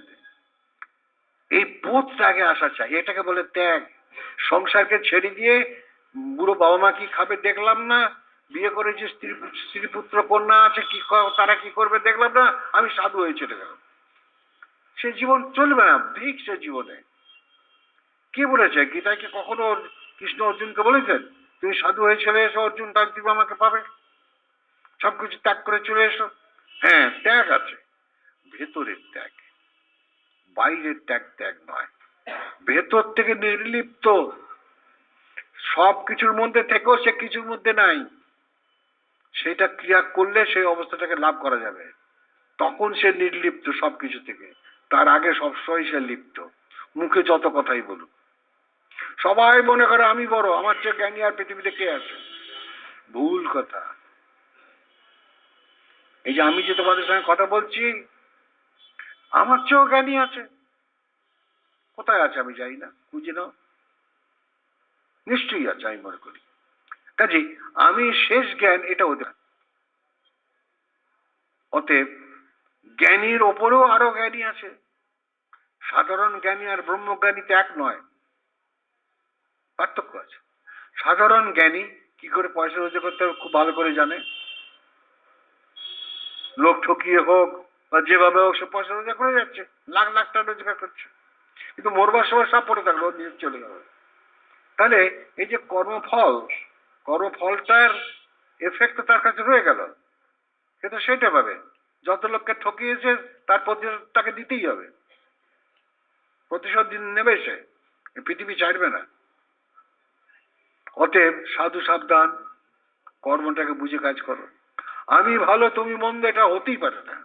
এই পথ ত্যাগে আসা চাই, এটাকে বলে ত্যাগ। সংসারকে ছেড়ে দিয়ে বুড়ো বাবা মা কি খাবে দেখলাম না, বিয়ে করেছে, স্ত্রী পুত্র কন্যা আছে, কি তারা কি করবে দেখলাম না, আমি সাধু হয়ে চলে গেলাম। সে জীবন চলবে না, ভিক সে জীবনে। কে বলেছে? গীতায় কি কখনো কৃষ্ণ অর্জুনকে বলেছেন তুমি সাধু হয়ে চলে এসো অর্জুন, তার তুমি আমাকে পাবে, সবকিছু ত্যাগ করে চলে এসো? হ্যাঁ, ত্যাগ আছে, ভেতরের ত্যাগ, বাইরের ত্যাগ ত্যাগ নয়। ভেতর থেকে নির্লিপ্ত, সব কিছুর মধ্যে থেকেও সে কিছুর মধ্যে নাই, সেটা ক্রিয়া করলে সেই অবস্থাটাকে লাভ করা যাবে। তখন সে নির্লিপ্ত সবকিছু থেকে, তার আগে সবসময় সে লিপ্ত। মুখে যত কথাই বলুক, সবাই মনে করে আমি বড়, আমার চেয়ে জ্ঞানী আর পৃথিবীতে কে আছে। ভুল কথা। এই যে আমি যে তোমাদের সঙ্গে কথা বলছি, আমার চেয়েও জ্ঞানী আছে। কোথায় আছে আমি জানি না, খুঁজে নাও, নিশ্চয়ই আছে আমি মনে করি। কাজে আমি শেষ জ্ঞান এটা হতে পারে। অতএব জ্ঞানীর ওপরেও আরো জ্ঞানী আছে। সাধারণ জ্ঞানী আর ব্রহ্মজ্ঞানীতে এক নয়, পার্থক্য আছে। সাধারণ জ্ঞানী কি করে পয়সা রোজগার করতে হবে খুব ভালো করে জানে, লোক ঠকিয়ে হোক বা যেভাবে হোক সে পয়সা রোজগার করে যাচ্ছে, লাখ লাখ টাকা রোজগার করছে, কিন্তু মরবার সময় সব পড়ে থাকলো, নিজে চলে গেল। তাহলে এই যে কর্মফল, কর্মফলটার এফেক্ট তার কাছে রয়ে গেল, সে তো সেটা পাবে। যত লোককে ঠকিয়েছে তার প্রতিশোধ তাকে দিতেই হবে, প্রতিশোধ নেবে সে, পৃথিবী ছাড়বে না। অতএব সাধু সাবধান, কর্মটাকে বুঝে কাজ করো। আমি ভালো তুমি মন্দ এটা হতেই পারে না।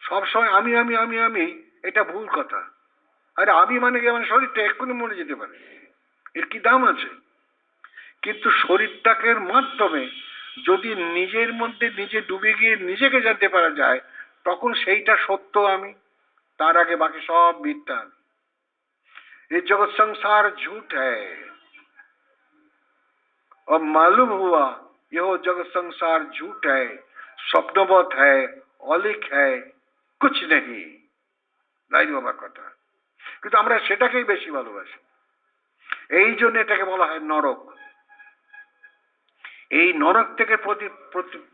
সবসময় আমি আমি আমি আমি, এটা ভুল কথা। আরে আমি মানে কি, আমার শরীরটা এক্ষুনি মরে যেতে পারে, এর কি দাম আছে? কিন্তু শরীরটাকে মাধ্যমে যদি নিজের মধ্যে নিজে ডুবে গিয়ে নিজেকে জানতে পারা যায়, তখন সেইটা সত্য আমি, তার আগে বাকি সব মিথ্যা। ये जगत संसार झूठ है और मालूम हुआ यह जगत संसार झूठ है, स्वप्नवत है, অলিক है, कुछ नहीं। লাইন বাবার কথা। কিন্তু আমরা সেটাকেই বেশি ভালোবাসি, এই জন্য এটাকে বলা হয় নরক। এই নরক থেকে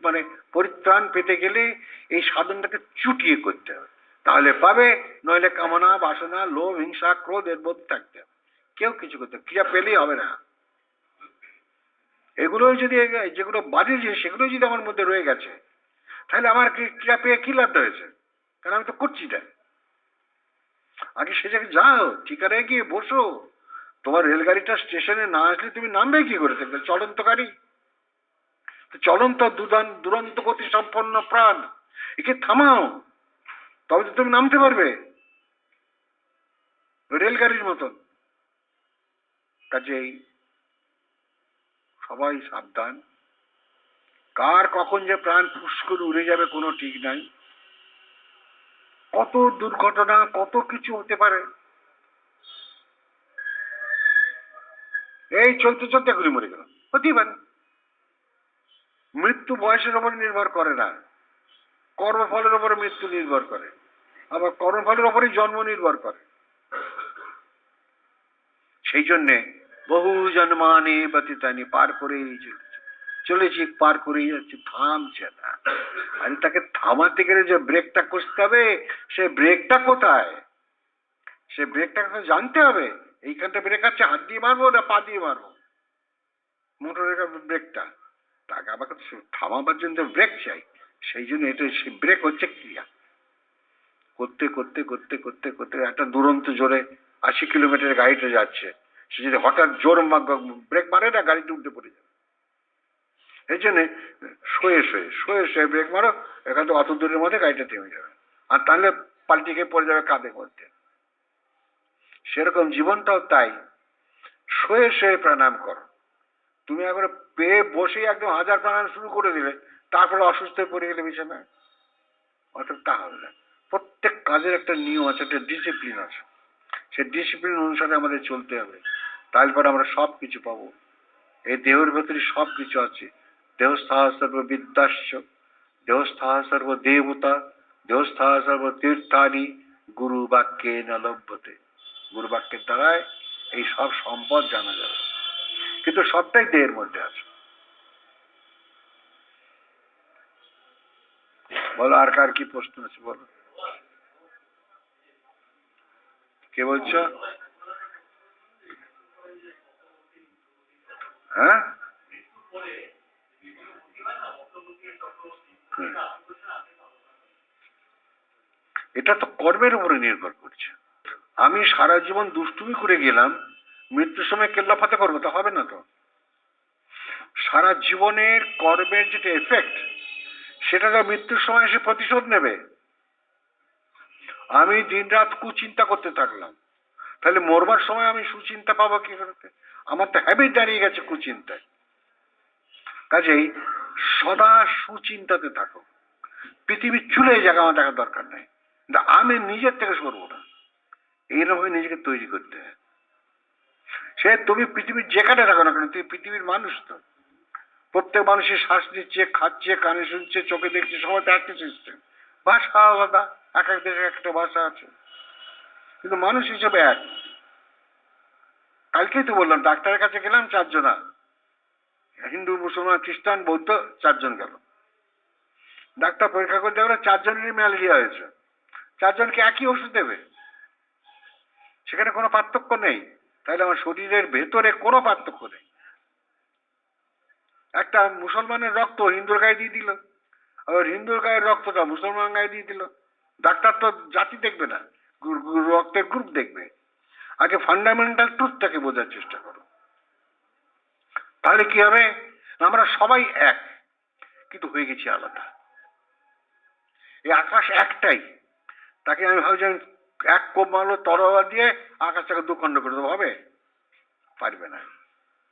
মানে পরিত্রাণ পেতে গেলে এই সাধনটাকে চুটিয়ে করতে হবে, তাহলে পাবে। নইলে কামনা বাসনা লোভ হিংসা ক্রোধ এর মধ্যে থাকতে হবে, কেউ কিছু করতে ক্রিয়া পেলেই হবে না। এগুলো যদি, যেগুলো বাজে জিনিস সেগুলো যদি আমার মধ্যে রয়ে গেছে, তাহলে আমার ক্রিয়া পেয়ে কি লাভ হয়েছে? কারণ আমি তো করছি না। আগে সে জায়গায় যাও, ঠিকানায় গিয়ে বসো। তোমার রেলগাড়িটা স্টেশনে না আসলে তুমি নামবে কি করে? থাকবে চলন্ত গাড়ি, চলন্ত দুরন্ত গতি সম্পন্ন প্রাণ, একে থামাও, তবে তো তুমি নামতে পারবে রেলগাড়ির মতন। কাজেই সবাই সাবধান, কার কখন যে প্রাণ ফুস করে উড়ে যাবে কোনো ঠিক নাই। কত দুর্ঘটনা, কত কিছু হতে পারে। এই চলতে চলতে ঘুরে মরে গেল, হতেই পারে। মৃত্যু বয়সের উপর নির্ভর করে না, কর্মফলের উপরে মৃত্যু নির্ভর করে, আবার কর্মফলের উপরেই জন্ম নির্ভর করে। সেই জন্যে বহু জন্মানি ব্যতীতানি, পার করেই চলেছি, পার করেই যাচ্ছে, থামছে না। আর তাকে থামাতে গেলে যে ব্রেকটা কষতে হবে, সে ব্রেকটা কোথায়? সে ব্রেকটা জানতে হবে। এইখানটা ব্রেক আছে, হাত দিয়ে মারবো না পা দিয়ে মারবো, মোটরের ব্রেকটা, তাকে আবার থামাবার জন্য ব্রেক চাই। সেই জন্য এটা ব্রেক হচ্ছে ক্রিয়া। করতে করতে করতে করতে করতে একটা দুরন্ত জোরে 80 কিলোমিটার গাড়িটা যাচ্ছে, সে যদি হঠাৎ জোর ব্রেক মারে না, গাড়িটা উল্টে পড়ে যাবে। এই জন্যে শুয়ে শুয়ে শুয়ে শুয়ে ব্রেক মারো, এখান থেকে অত দূরের মধ্যে গাড়িটা থেমে যাবে, আর তাহলে পাল্টি খেয়ে পড়ে যাবে কাঁধে মধ্যে। সেরকম জীবনটাও তাই, শুয়ে শুয়ে প্রাণায়াম করো। তুমি একবার পেয়ে বসে একদম হাজার প্রাণায়াম শুরু করে দিলে, তারপরে অসুস্থ হয়ে পড়ে গেলে বিছানায়, অর্থাৎ তা হবে না। প্রত্যেক কাজের একটা নিয়ম আছে, একটা ডিসিপ্লিন আছে, সেই ডিসিপ্লিন অনুসারে আমাদের চলতে হবে, তারপরে আমরা সব কিছু পাবো। এই দেহের ভেতরে সব কিছু আছে। দেহস্থা সর্ব বিদ্যাস্য, দেহস্থা সর্ব দেবতা, দেহস্থা সর্ব তীর্থানি, গুরু বাক্যে ন লভ্যতে। গুরু বাক্যের দ্বারাই এই সব সম্পদ জানা যাবে, কিন্তু সবটাই দেহের মধ্যে আছে। বলো, আর কার কি প্রশ্ন আছে বলো। কে বলছো? হ্যাঁ, এটা তো কর্মের উপরে নির্ভর করছে। আমি সারা জীবন দুষ্টুমি করে গেলাম, মৃত্যুর সময় কেল্লাফাতে করবো, তা হবে না তো। সারা জীবনের কর্মের যেটা এফেক্ট, সেটা তো মৃত্যুর সময় এসে প্রতিশোধ নেবে। আমি দিনরাত কুচিন্তা করতে থাকলাম, তাহলে মরবার সময় আমি সুচিন্তা পাবো কি করতে? আমার তো হ্যাবিট দাঁড়িয়ে গেছে কুচিন্তায়। কাজেই সদা সুচিন্তাতে থাকো। পৃথিবীর চুলে এই জায়গা আমার দেখার দরকার নেই, কিন্তু আমি নিজের থেকে সরবো না, এইরকম নিজেকে তৈরি করতে হয়। সে তুমি পৃথিবীর যেখানে থাকো না কেন, তুমি পৃথিবীর মানুষ তো। প্রত্যেক মানুষের শ্বাস নিচ্ছে, খাচ্ছে, কানে শুনছে, চোখে দেখছে, সবাই তো একই সিস্টেম। ভাষা আলাদা, এক এক দেশে একটা ভাষা আছে, কিন্তু মানুষ হিসেবে এক। কালকেই তো বললাম, ডাক্তারের কাছে গেলাম 4 জনা, হিন্দু, মুসলমান, খ্রিস্টান, বৌদ্ধ 4 জন গেল। ডাক্তার পরীক্ষা করে দেখলো 4 জনেরই ম্যালেরিয়া হয়েছে। 4 জনকে একই ওষুধ দেবে? সেখানে কোনো পার্থক্য নেই। তাহলে আমার শরীরের ভেতরে কোনো পার্থক্য নেই। একটা মুসলমানের রক্ত হিন্দুর গায়ে দিয়ে দিল, আবার হিন্দুর গায়ের রক্তটা মুসলমান গায়ে দিয়ে দিল। ডাক্তার তো জাতি দেখবে না, রক্তের গ্রুপ দেখবে। আগে ফান্ডামেন্টাল ট্রুথটাকে বোঝার চেষ্টা করো, তাহলে কি হবে? আমরা সবাই এক, কিন্তু হয়ে গেছি আলাদা। এই আকাশ একটাই, তাকে আমি ভাবছি আমি এক কোপ মারলো তরোয়াল দিয়ে আকাশটাকে দুখণ্ড করে দেবো, হবে? পারবে না।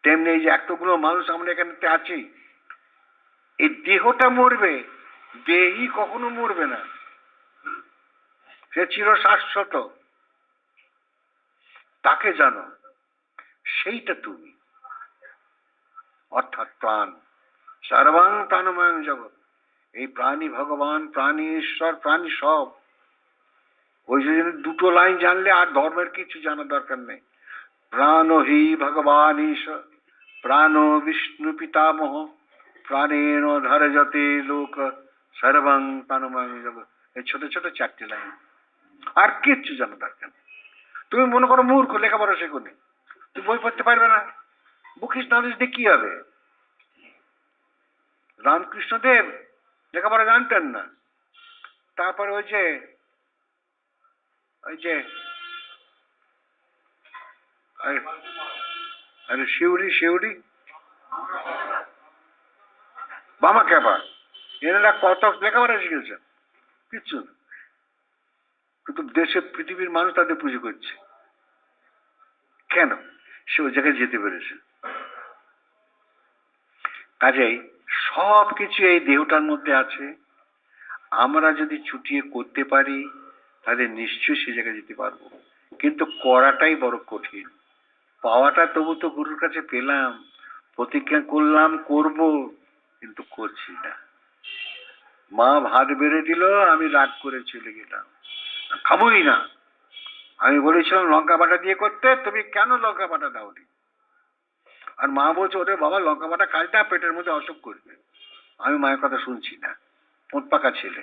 তেমনি এই যে এতগুলো মানুষ আমরা এখানে আছি, এই দেহটা মরবে, দেহই কখনো মরবে না, সে চির শাশ্বত। তাকে জানো, সেইটা তুমি, অর্থাৎ প্রাণ। সর্বাং প্রাণময় জগৎ। এই প্রাণী ভগবান, প্রাণী ঈশ্বর, প্রাণী সব। ওই জন্য 2টো লাইন জানলে আর ধর্মের কিছু জানার দরকার নেই। প্রাণ হি ভগবান ঈশ্বর, প্রাণ বিষ্ণু পিতামহ, প্রাণেন ধরজতে লোক, সর্বং প্রাণময় জগৎ। এই ছোট ছোট 4টে লাইন, আর কিচ্ছু জানা দরকার নেই। তুমি মনে করো মূর্খ, লেখাপড়া শেখোনি, তুমি বই পড়তে পারবে না, বুকিস নলেজ দিয়ে কি হবে? রামকৃষ্ণদেব লেখাপড়া জানতেন না, তারপরে ওই যে আরে শিউরি শিউরি বামা ক্যাপা, এনারা কত লেখাপড়া শিখেছেন? কিচ্ছু না, কিন্তু দেশে পৃথিবীর মানুষ তাদের পুজো করছে। কেন? সে ওই জায়গায় যেতে পেরেছে। কাজেই সব কিছু এই দেহটার মধ্যে আছে। আমরা যদি চুটিয়ে করতে পারি, তাহলে নিশ্চয়ই সে জায়গায় যেতে পারবো, কিন্তু করাটাই বড় কঠিন। পাওয়াটা তবু তো গুরুর কাছে পেলাম, প্রতিজ্ঞা করলাম করব, কিন্তু করছি না। মা ভাত বেড়ে দিল, আমি রাগ করে চলে গেলাম, খাবোই না। আমি বলেছিলাম লঙ্কা বাটা দিয়ে করতে, তুমি কেন লঙ্কা বাটা দাওনি? আর মা বলছে, ওরে বাবা লঙ্কা বাটা খাস না, পেটের মধ্যে অসুখ করবে। আমি মায়ের কথা শুনছি না, পোঁত পাকা ছেলে।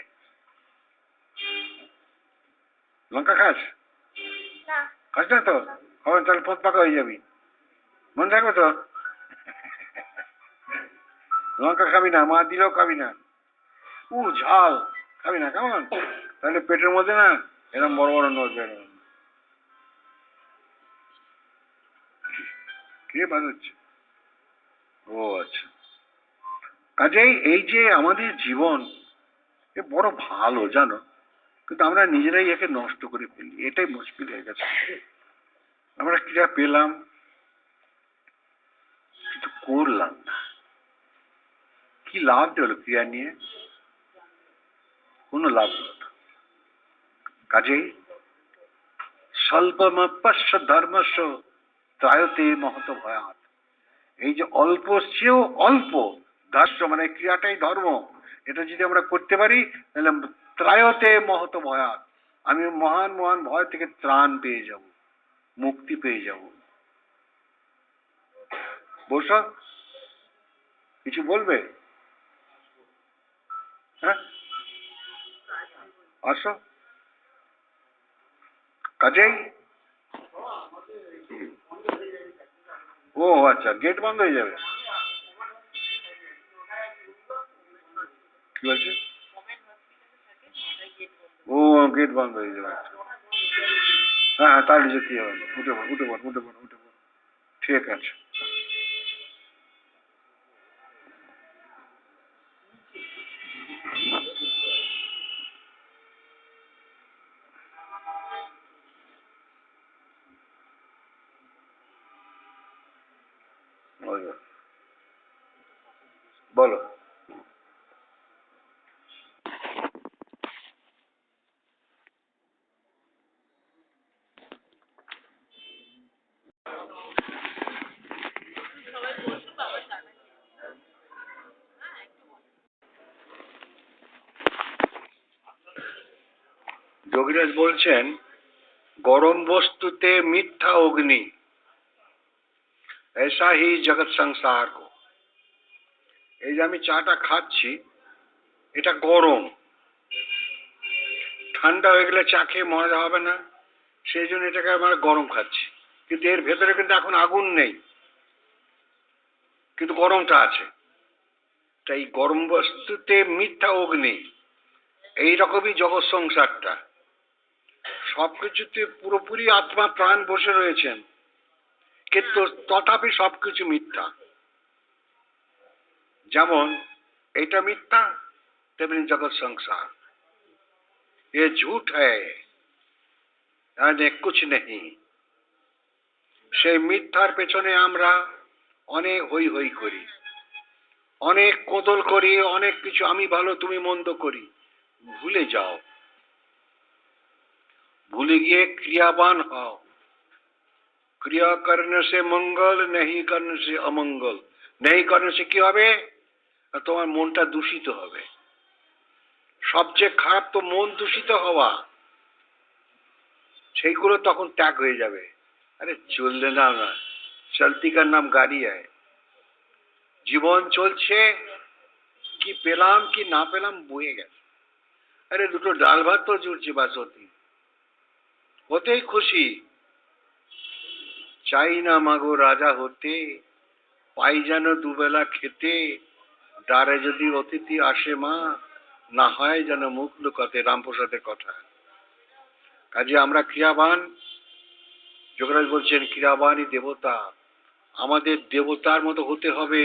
লঙ্কা খাস? না। খাস না তো? হবে তাহলে পোঁত পাকা হয়ে যাবি, মনে থাকবে তো। লঙ্কা খাবি না, মা দিলেও খাবি না। ঝাল খাবি না, কেমন? তাহলে পেটের মধ্যে না এরকম বড় বড় নোট বেরোবে। কে বাজাচ্ছে? ও আচ্ছা, কাজেই এই যে আমাদের জীবন এ বড় ভালো জানো, কিন্তু আমরা নিজেরাই একে নষ্ট করে ফেলি, এটাই মুশকিল হয়ে গেছে। আমরা ক্রিয়া পেলাম কিন্তু করলাম না, কি লাভ হলো ক্রিয়া নিয়ে? কোনো লাভ হলো না। কাজেই স্বল্পমপ্যস্য ধর্মস্য ত্রায়তে মহত ভয়াৎ, এই যে অল্প চেয়েও অল্প দাস্য মানে ক্রিয়াটাই ধর্ম, এটা যদি আমরা করতে পারি তাহলে ত্রায়তে মহত ভয়াৎ, আমি মহান মহান ভয় থেকে ত্রাণ পেয়ে যাব, মুক্তি পেয়ে যাব। বসো, কিছু বলবে? হ্যাঁ, আসো। কাজেই ও আচ্ছা, গেট বন্ধ হয়ে যাবে? কি বলছে? ও গেট বন্ধ হয়ে যাবে, আচ্ছা। হ্যাঁ হ্যাঁ, তাহলে যেতে হবে, উঠে পড় উঠে পড় উঠে পড় উঠে পড়, ঠিক আছে। ওই, বলো। যোগীরাজ বলছেন গরম বস্তুতে মিথ্যা অগ্নি, ऐसा ही जगत संसार को। এই যে আমি চাটা খাচ্ছি এটা গরম, ঠান্ডা হয়ে গেলে চা খেয়ে মজা হবে না, সেই জন্য এটাকে আমরা গরম খাচ্ছি, কিন্তু এর ভেতরে কিন্তু এখন আগুন নেই, কিন্তু গরমটা আছে। তাই গরম বস্তুতে মিথ্যা অগ্নি, এইরকমই জগৎ সংসারটা, সবকিছুতে পুরোপুরি আত্মা প্রাণ বসে রয়েছেন, কিন্তু তথাপি সবকিছু মিথ্যা। যেমন এটা মিথ্যা, তেমনি জগৎ সংসার ये झूठ है यानी कुछ नहीं। সেই মিথ্যার পেছনে আমরা অনেক হই হই করি, অনেক কোদল করি, অনেক কিছু আমি ভালো তুমি মন্দ করি। ভুলে যাও, ভুলে গিয়ে ক্রিয়াবান হও। ক্রিয়া করনে সে মঙ্গল, নেই করনে সে অমঙ্গল। নেই করনে সে কি হবে? তোমার মনটা দূষিত হবে। সবচেয়ে খারাপ তো মন দূষিত হওয়া, সেইগুলো তখন ত্যাগ হয়ে যাবে। আরে চললে না, না চলতি কার নাম গাড়ি হয়। জীবন চলছে, কি পেলাম কি না পেলাম বয়ে গেছে। আরে দুটো ডাল ভাত তো জুড়ছে, বাস হতেই খুশি। চাই না মাগো রাজা হতে, পাই যেন দুবেলা খেতে, দ্বারে যদি অতিথি আসে মা, না হয় যেন মুখ লুকাতে। রামপ্রসাদের কথা। কাজে আমরা ক্রিয়াবান, যোগরাজ বলছেন ক্রিয়াবানই দেবতা, আমাদের দেবতার মতো হতে হবে।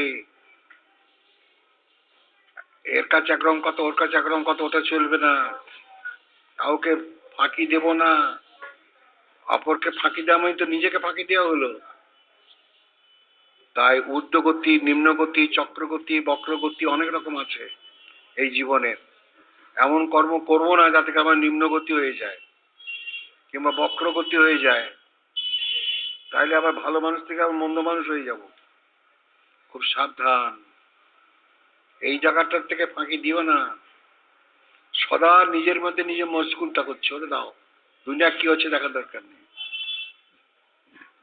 এর কাছে একরকম কত, ওর কাছে একরকম কত, ওটা চলবে না। কাউকে ফাঁকি দেব না, অপরকে ফাঁকি দেওয়া মানে তো নিজেকে ফাঁকি দেওয়া হলো। তাই ঊর্ধ্বগতি, নিম্নগতি, চক্রগতি, বক্রগতি অনেক রকম আছে এই জীবনের। এমন কর্ম করব না যাতে আমার নিম্নগতি হয়ে যায় কিংবা বক্রগতি হয়ে যায়, তাইলে আবার ভালো মানুষ থেকে আবার মন্দ মানুষ হয়ে যাব। খুব সাবধান, এই জায়গাটার থেকে ফাঁকি দিও না। সদা নিজের মধ্যে নিজে মশগুল থাকো, ছেড়ে দাও, দুনিয়া কি হচ্ছে দেখার দরকার নেই।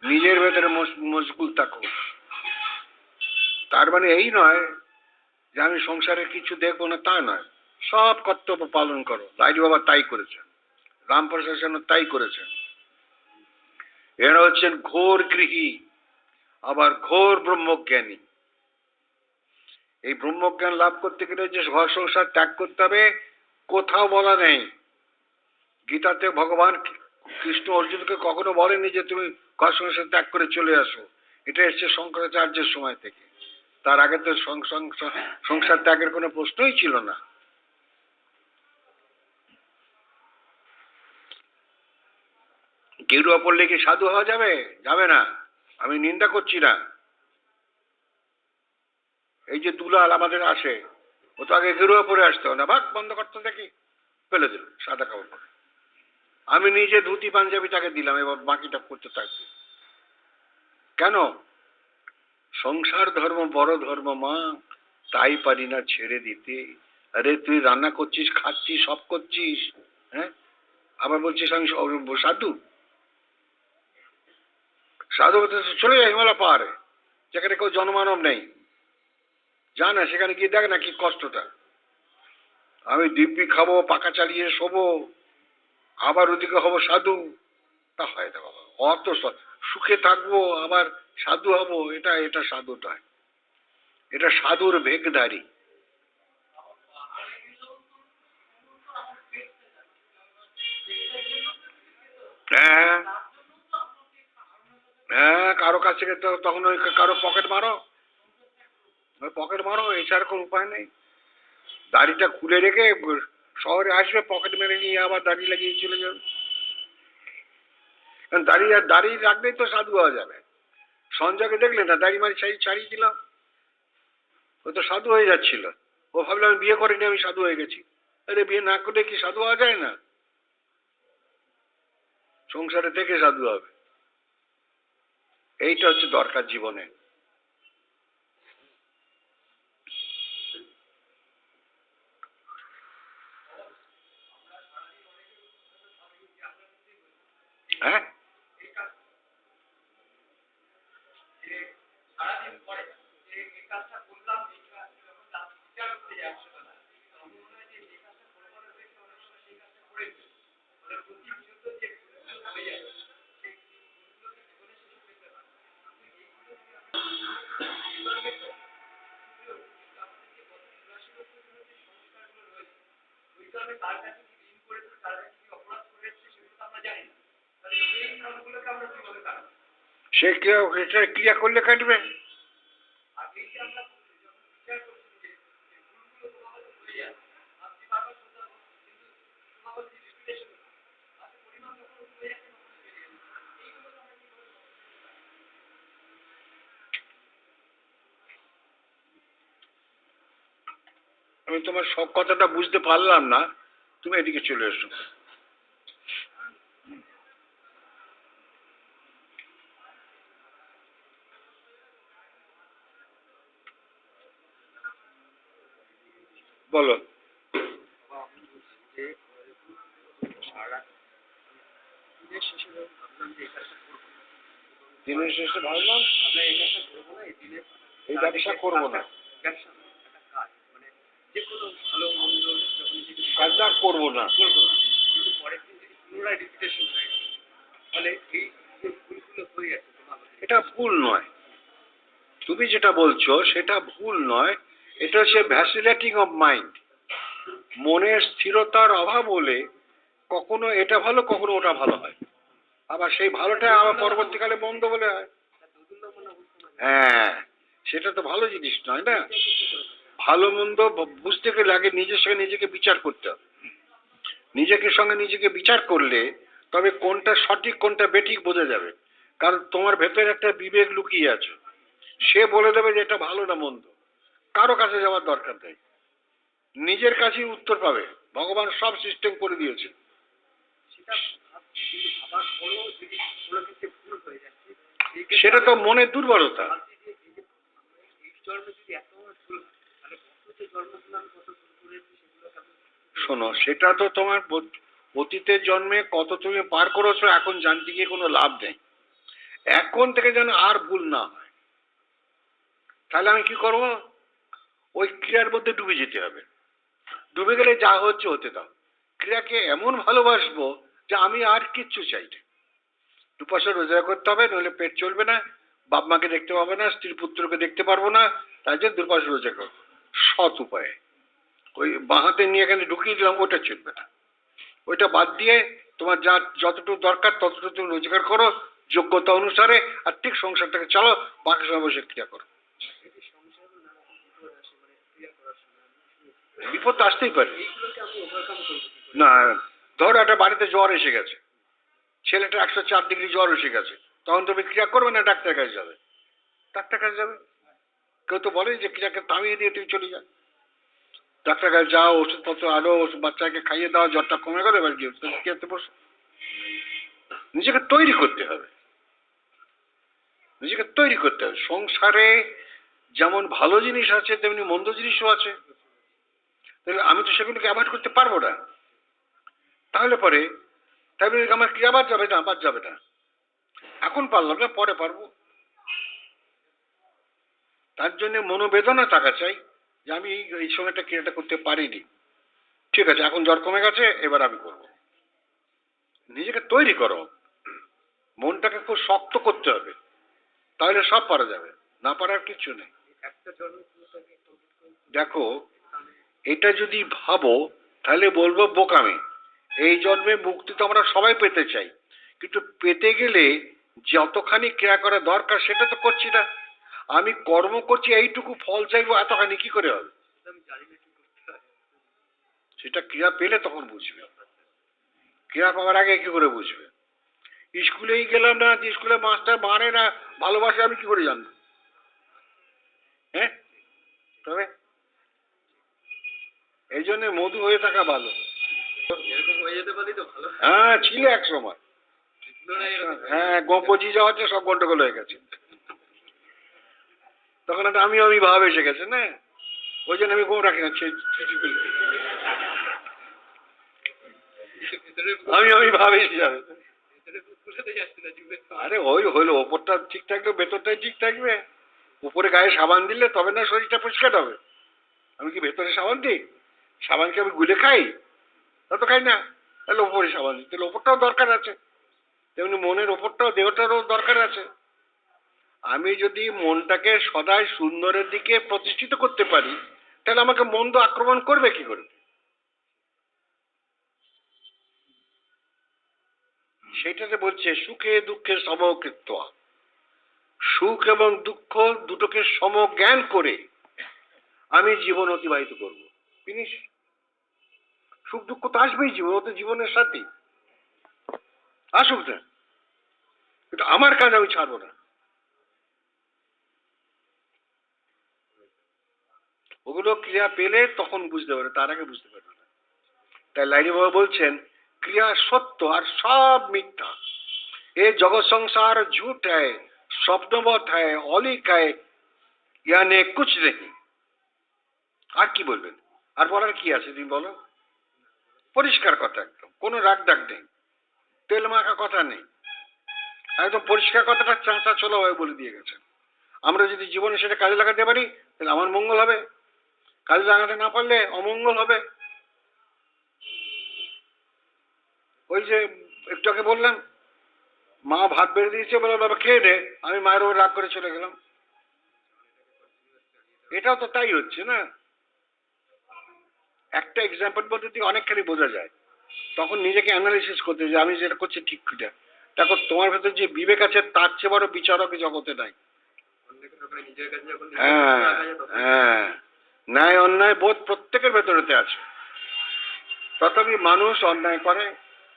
নিজের ভেতরে মশগুল থাকো। তার মানে এই নয় যে আমি সংসারে কিছু দেখবো না, তা নয়। সব কর্তব্য পালন করো, লাইট বাবা তাই করেছেন, রামপ্রসাদ তাই করেছেন। এরা হচ্ছেন ঘোর গৃহী, আবার ঘোর ব্রহ্মজ্ঞানী। এই ব্রহ্মজ্ঞান লাভ করতে গেলে যে ঘর সংসার ত্যাগ করতে হবে, কোথাও বলা নেই। গীতাতে ভগবান কৃষ্ণ অর্জুনকে কখনো বলেনি যে তুমি ঘর সংসার ত্যাগ করে চলে আসো। এটা এসছে শঙ্করাচার্যের সময় থেকে। তার আগে তো সংসার ত্যাগের কোনো প্রশ্নই ছিল না। গেরুয়া পড়লে কি সাধু হওয়া যাবে? যাবে না, আমি নিন্দা করছি না। এই যে দুলাল আমাদের আসে, ও তো আগে গেরুয়া পরে আসতো না, ভাগ বন্ধ করতো দেখি, ফেলে দিল সাদা কাপড় পরে। আমি নিজে ধুতি পাঞ্জাবি তাকে দিলাম, এবার বাকিটা করতে থাকবে। কেন? সংসার ধর্ম বড় ধর্ম মা, তাই পারি না ছেড়ে দিতে। আরে তুই রান্না করছিস, খাচ্ছিস, সব করছিস, হ্যাঁ, আবার বলছিস আমি সাধু। সাধু বলতে চলে যায় হিমালয় পাহাড়ে, যেখানে কেউ জনমানব নেই, যা না সেখানে গিয়ে দেখ না কি কষ্টটা। আমি দিব্যি খাবো, পাকা চালিয়ে শোবো, আবার ওদিকে হবো সাধু। তা হয় না বাবা, অত সুখে থাকবো আবার সাধু হব, এটা এটা সাধু নয়, এটা সাধুর ভেগধারী। হ্যাঁ হ্যাঁ, কারো কাছ থেকে তো তখন ওই কারো পকেট মারো, ওই পকেট মারো, এছাড়া কোনো উপায় নেই। দাড়িটা খুলে রেখে শহরে আসবে, পকেট মেরে নিয়ে আবার দাড়ি লাগিয়ে চলে যাবে। কারণ দাড়ি রাখলেই তো সাধু হওয়া যাবে। সঞ্জয়কে দেখলে না, দাড়ি মারি ছাড়িয়ে দিলাম, ও তো সাধু হয়ে যাচ্ছিল। ও ভাবলো আমি বিয়ে করিনি, আমি সাধু হয়ে গেছি। আরে বিয়ে না করলে কি সাধু হওয়া যায় না? সংসারে থেকে সাধু হবে, এইটা হচ্ছে দরকার জীবনে। হ্যাঁ, সে ক্রিয়া করলে কাটবে। আমি তোমার সব কথাটা বুঝতে পারলাম না, তুমি এদিকে চলে এসো। বলো। দিনের শেষে ভাবলাম এই ব্যবসা করবো না, কাজটা করবো না। এটা ভুল নয়, তুমি যেটা বলছো সেটা ভুল নয়। এটা হচ্ছে ভ্যাসিলেটিং অফ মাইন্ড, মনের স্থিরতার অভাব হলে কখনো এটা ভালো কখনো ওটা ভালো হয়, আবার সেই ভালোটা আবার পরবর্তীকালে মন্দ বলে হয়। হ্যাঁ, সেটা তো ভালো জিনিস নয় না। ভালো মন্দ বুঝতে গেলে আগে নিজের সঙ্গে নিজেকে বিচার করতে হবে। নিজেকে বিচার করলে তবে কোনটা সঠিক কোনটা বেঠিক বোঝা যাবে। কারণ তোমার ভেতরে একটা বিবেক লুকিয়ে আছে, সে বলে দেবে যে এটা ভালো না মন্দ। কারো কাছে যাওয়ার দরকার নেই, নিজের কাছেই উত্তর পাবে। ভগবান সব সিস্টেম করে দিয়েছে। সেটা তো মনের দুর্বলতা। শোনো, সেটা তো তোমার অতীতের জন্মে কত তুমি পার করেছো, এখন জানতে গিয়ে কোনো লাভ নেই। এখন থেকে যেন আর ভুল না হয়। তাহলে আমি কি করব? ওই ক্রিয়ার মধ্যে ডুবে যেতে হবে। ডুবে গেলে যা হচ্ছে হতে দাও। ক্রিয়াকে এমন ভালোবাসবো যে আমি আর কিচ্ছু চাই না। 2 পয়সা রোজগার করতে হবে, নইলে পেট চলবে না, বাপ মাকে দেখতে পাবো না, স্ত্রী পুত্রকে দেখতে পারবো না। তাই জন্য 2 পয়সা রোজগার করবো সৎ উপায়ে। ওই বাঁহাতে নিয়ে এখানে ঢুকিয়ে দিলাম, ওটা চলবে না। ওইটা বাদ দিয়ে তোমার যা যতটুকু দরকার ততটুকু তুমি রোজগার করো যোগ্যতা অনুসারে, আর ঠিক সংসারটাকে চালো, বাকি সময় বসে ক্রিয়া করো। বিপদ তো আসতেই পারে। না, ধরো একটা বাড়িতে জ্বর এসে গেছে, ছেলেটা 104 ডিগ্রি জ্বর এসে গেছে, তখন তুমি ক্রিয়া করবে না ডাক্তার কাছে যাবে? ডাক্তার কাছে যাবে। কেউ তো বলে যে ক্রিয়াকে থামিয়ে দিয়ে তুমি চলে যাও, ডাক্তার কাছে যাও, ওষুধপত্র আনো, ওষুধ বাচ্চাকে খাইয়ে দাও, জ্বরটা কমে গেলে এবার গিয়ে খেতে বসো। নিজেকে তৈরি করতে হবে, নিজেকে তৈরি করতে হবে। সংসারে যেমন ভালো জিনিস আছে তেমনি মন্দ জিনিসও আছে, তাহলে আমি তো সেগুলোকে অ্যাভয়েড করতে পারবো না। তাহলে পরে আমার ক্রিয়া বাদ যাবে না, বাদ যাবে না। এখন পারলাম না, পরে পারবো। তার জন্য মনোবেদনা থাকা চাই যে আমি এই সময়টা ক্রিয়াটা করতে পারিনি, ঠিক আছে এখন জ্বর কমে গেছে, এবার আমি করব। নিজেকে তৈরি করো, মনটাকে খুব শক্ত করতে হবে, তাহলে সব পারা যাবে, না পারার কিছু নেই। দেখো, এটা যদি ভাবো তাহলে বলবো বোকামি। এই জন্মে মুক্তি তো আমরা সবাই পেতে চাই, কিন্তু পেতে গেলে যতখানি ক্রিয়া করা দরকার সেটা তো করছি না। আমি কর্ম করছি, এইটুকু ফল চাইবো, এতখানি কি করে হবে? সেটা ক্রিয়া পেলে তখন বুঝবে, ক্রিয়া পাওয়ার আগে কি করে বুঝবে? স্কুলেই গেলাম না, স্কুলে মাস্টার মানে না, ভালোবাসে, আমি কি করে জানবো? হ্যাঁ, তবে এই জন্য মধু হয়ে থাকা ভালো। হ্যাঁ, ছিল এক সময়। হ্যাঁ, গোপজি যাওয়াতে সব গন্ডগোল হয়ে গেছে, তখন একটা আমি ভাব এসে গেছে না, ওই জন্য আমি গোপ রাখি না, আমি ভাব এসে যাবে। আরে ওই হইলো, ওপরটা ঠিক থাকলে ভেতরটাই ঠিক থাকবে। উপরে গায়ে সাবান দিলে তবে না শরীরটা পরিষ্কার হবে। আমি কি ভেতরে সাবান দিই? সাবানকে আমি গুলে খাই? তা তো খাই না। তাহলে ওপরে সাবান দিই, তাহলে ওপরটাও দরকার আছে, তেমনি মনের ওপরটাও, দেহটারও দরকার আছে। আমি যদি মনটাকে সদাই সুন্দরের দিকে প্রতিষ্ঠিত করতে পারি, তাহলে আমাকে মন্দ আক্রমণ করবে কি করে? সেইটাতে বলছে সুখে দুঃখে সমকৃত্ব, সুখ এবং দুঃখ দুটোকে সমজ্ঞান করে আমি জীবন অতিবাহিত করব। ফিনিশ। সুখ দুঃখ তো আসবেই, জীবন তো জীবনের সাথে আসুক না, কিন্তু আমার কাজ আমি ছাড়বো না। ওগুলো ক্রিয়া পেলে তখন বুঝতে পারে, তার আগে বুঝতে পারবে না। তাই লাইনি বাবা বলছেন ক্রিয়া সত্য আর সব মিথ্যা, এ জগৎ সংসার झूठ है, স্বপ্নবৎ है, অলিক है, ইয়ানে কুছ নেই। আর কি বলবেন? আর বলার কি আছে তুমি বলো? পরিষ্কার কথা, একদম কোনো রাগ ডাক নেই, তেল মাখা কথা নেই, একদম পরিষ্কার কথাটা চাঁচা ছোলা হয়ে বলে দিয়ে গেছে। আমরা যদি জীবনে সেটা কাজে লাগাতে পারি তাহলে আমার মঙ্গল হবে, কাজে লাগাতে না পারলে অমঙ্গল হবে। ওই যে একটু আগে বললাম, মা ভাত বেড়ে দিয়েছে, বলে বাবা খেয়ে নে, আমি মায়ের ওপর রাগ করে চলে গেলাম। এটাও তো তাই হচ্ছে না। একটা এক্সাম্পল বলতে দিয়ে অনেকখানি বোঝা যায়। তখন নিজেকে অ্যানালিসিস করতে যে আমি যেটা করছি ঠিক কিনা। দেখো, তোমার ভেতর যে বিবেক আছে তার চেয়ে বড় বিচারক জগতে নাই। হ্যাঁ হ্যাঁ, ন্যায় অন্যায় বোধ প্রত্যেকের ভেতরেতে আছে, তথাপি মানুষ অন্যায় করে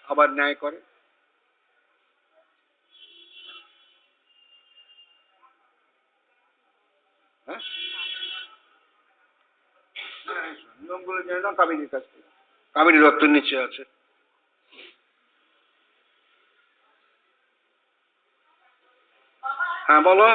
আবার ন্যায় করে। হ্যাঁ, নিয়মগুলো জেনে নাও কামিনীর কাছ থেকে, কামিনী রক্তের নিচে আছে। হ্যাঁ বলো।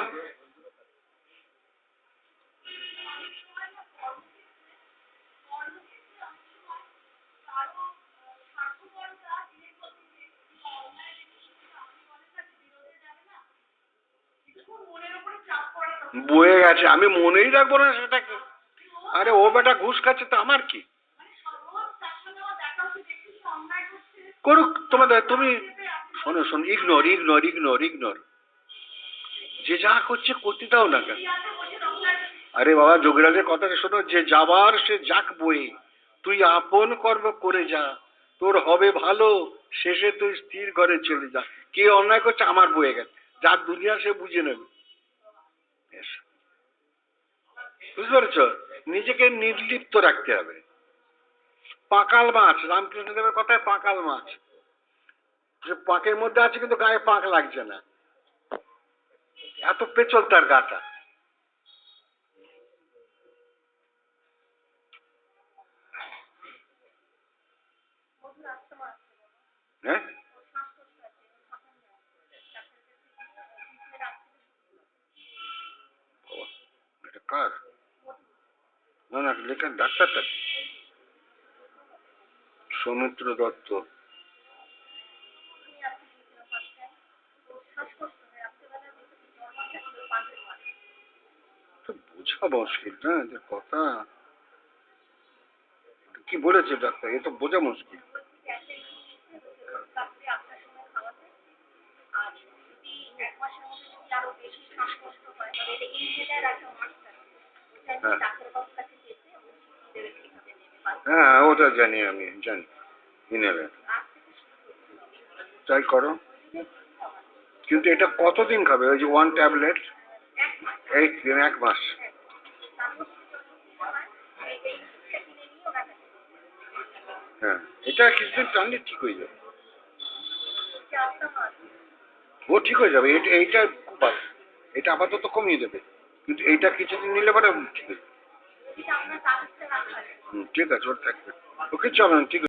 বয়ে গেছে, আমি মনেই রাখবো না সেটাকে। আরে ও বেটা ঘুষ খাচ্ছে তো আমার কি? করুক তোমাদের, তুমি শোনো শোনো, ইগনোর ইগনোর ইগনোর ইগনোর, যে যা করছে করতে দাও না কেন? আরে বাবা, যোগীরাজের কথাটা শোনো, যে যাবার সে যাক বয়ে, তুই আপন কর্ম করে যা, তোর হবে ভালো, শেষে তুই স্থির ঘরে চলে যা। কে অন্যায় করছে আমার বয়ে গেছে, যার দুনিয়া সে বুঝে নেবে। বুঝতে পেরেছ? নিজেকে নির্লিপ্ত রাখতে হবে। পাকাল মাছ, রামকৃষ্ণ দেবের কথায় পাকাল মাছ, যে পাঁকের মধ্যে আছে কিন্তু গায়ে পাঁক লাগছে না, এত পেছল তার গাটা। হ্যাঁ, বাবা, এটা কার? না না, লেখার ডাক্তারটা সৌমিত্র দত্ত। তো বোঝা মুশকিল না এদের কথা, কি বলেছে ডাক্তার, এ তো বোঝা মুশকিল। হ্যাঁ হ্যাঁ, ওটা জানি, আমি জানি ইনহেলার। ট্রাই করো, কিন্তু এটা কতদিন খাবে? ওই যে 1 ট্যাবলেট 8 দিন, 1 মাস? হ্যাঁ, এটা কিছুদিন টানলে ঠিক হয়ে যাবে, ও ঠিক হয়ে যাবে। এইটা খুব ভালো, এটা আপাতত কমিয়ে দেবে, কিন্তু এইটা কিছুদিন নিলে পরে ঠিক হয়ে যাবে। ঠিক আছে, ওর থাকবে, ও কিচ্ছু হবে না, ঠিক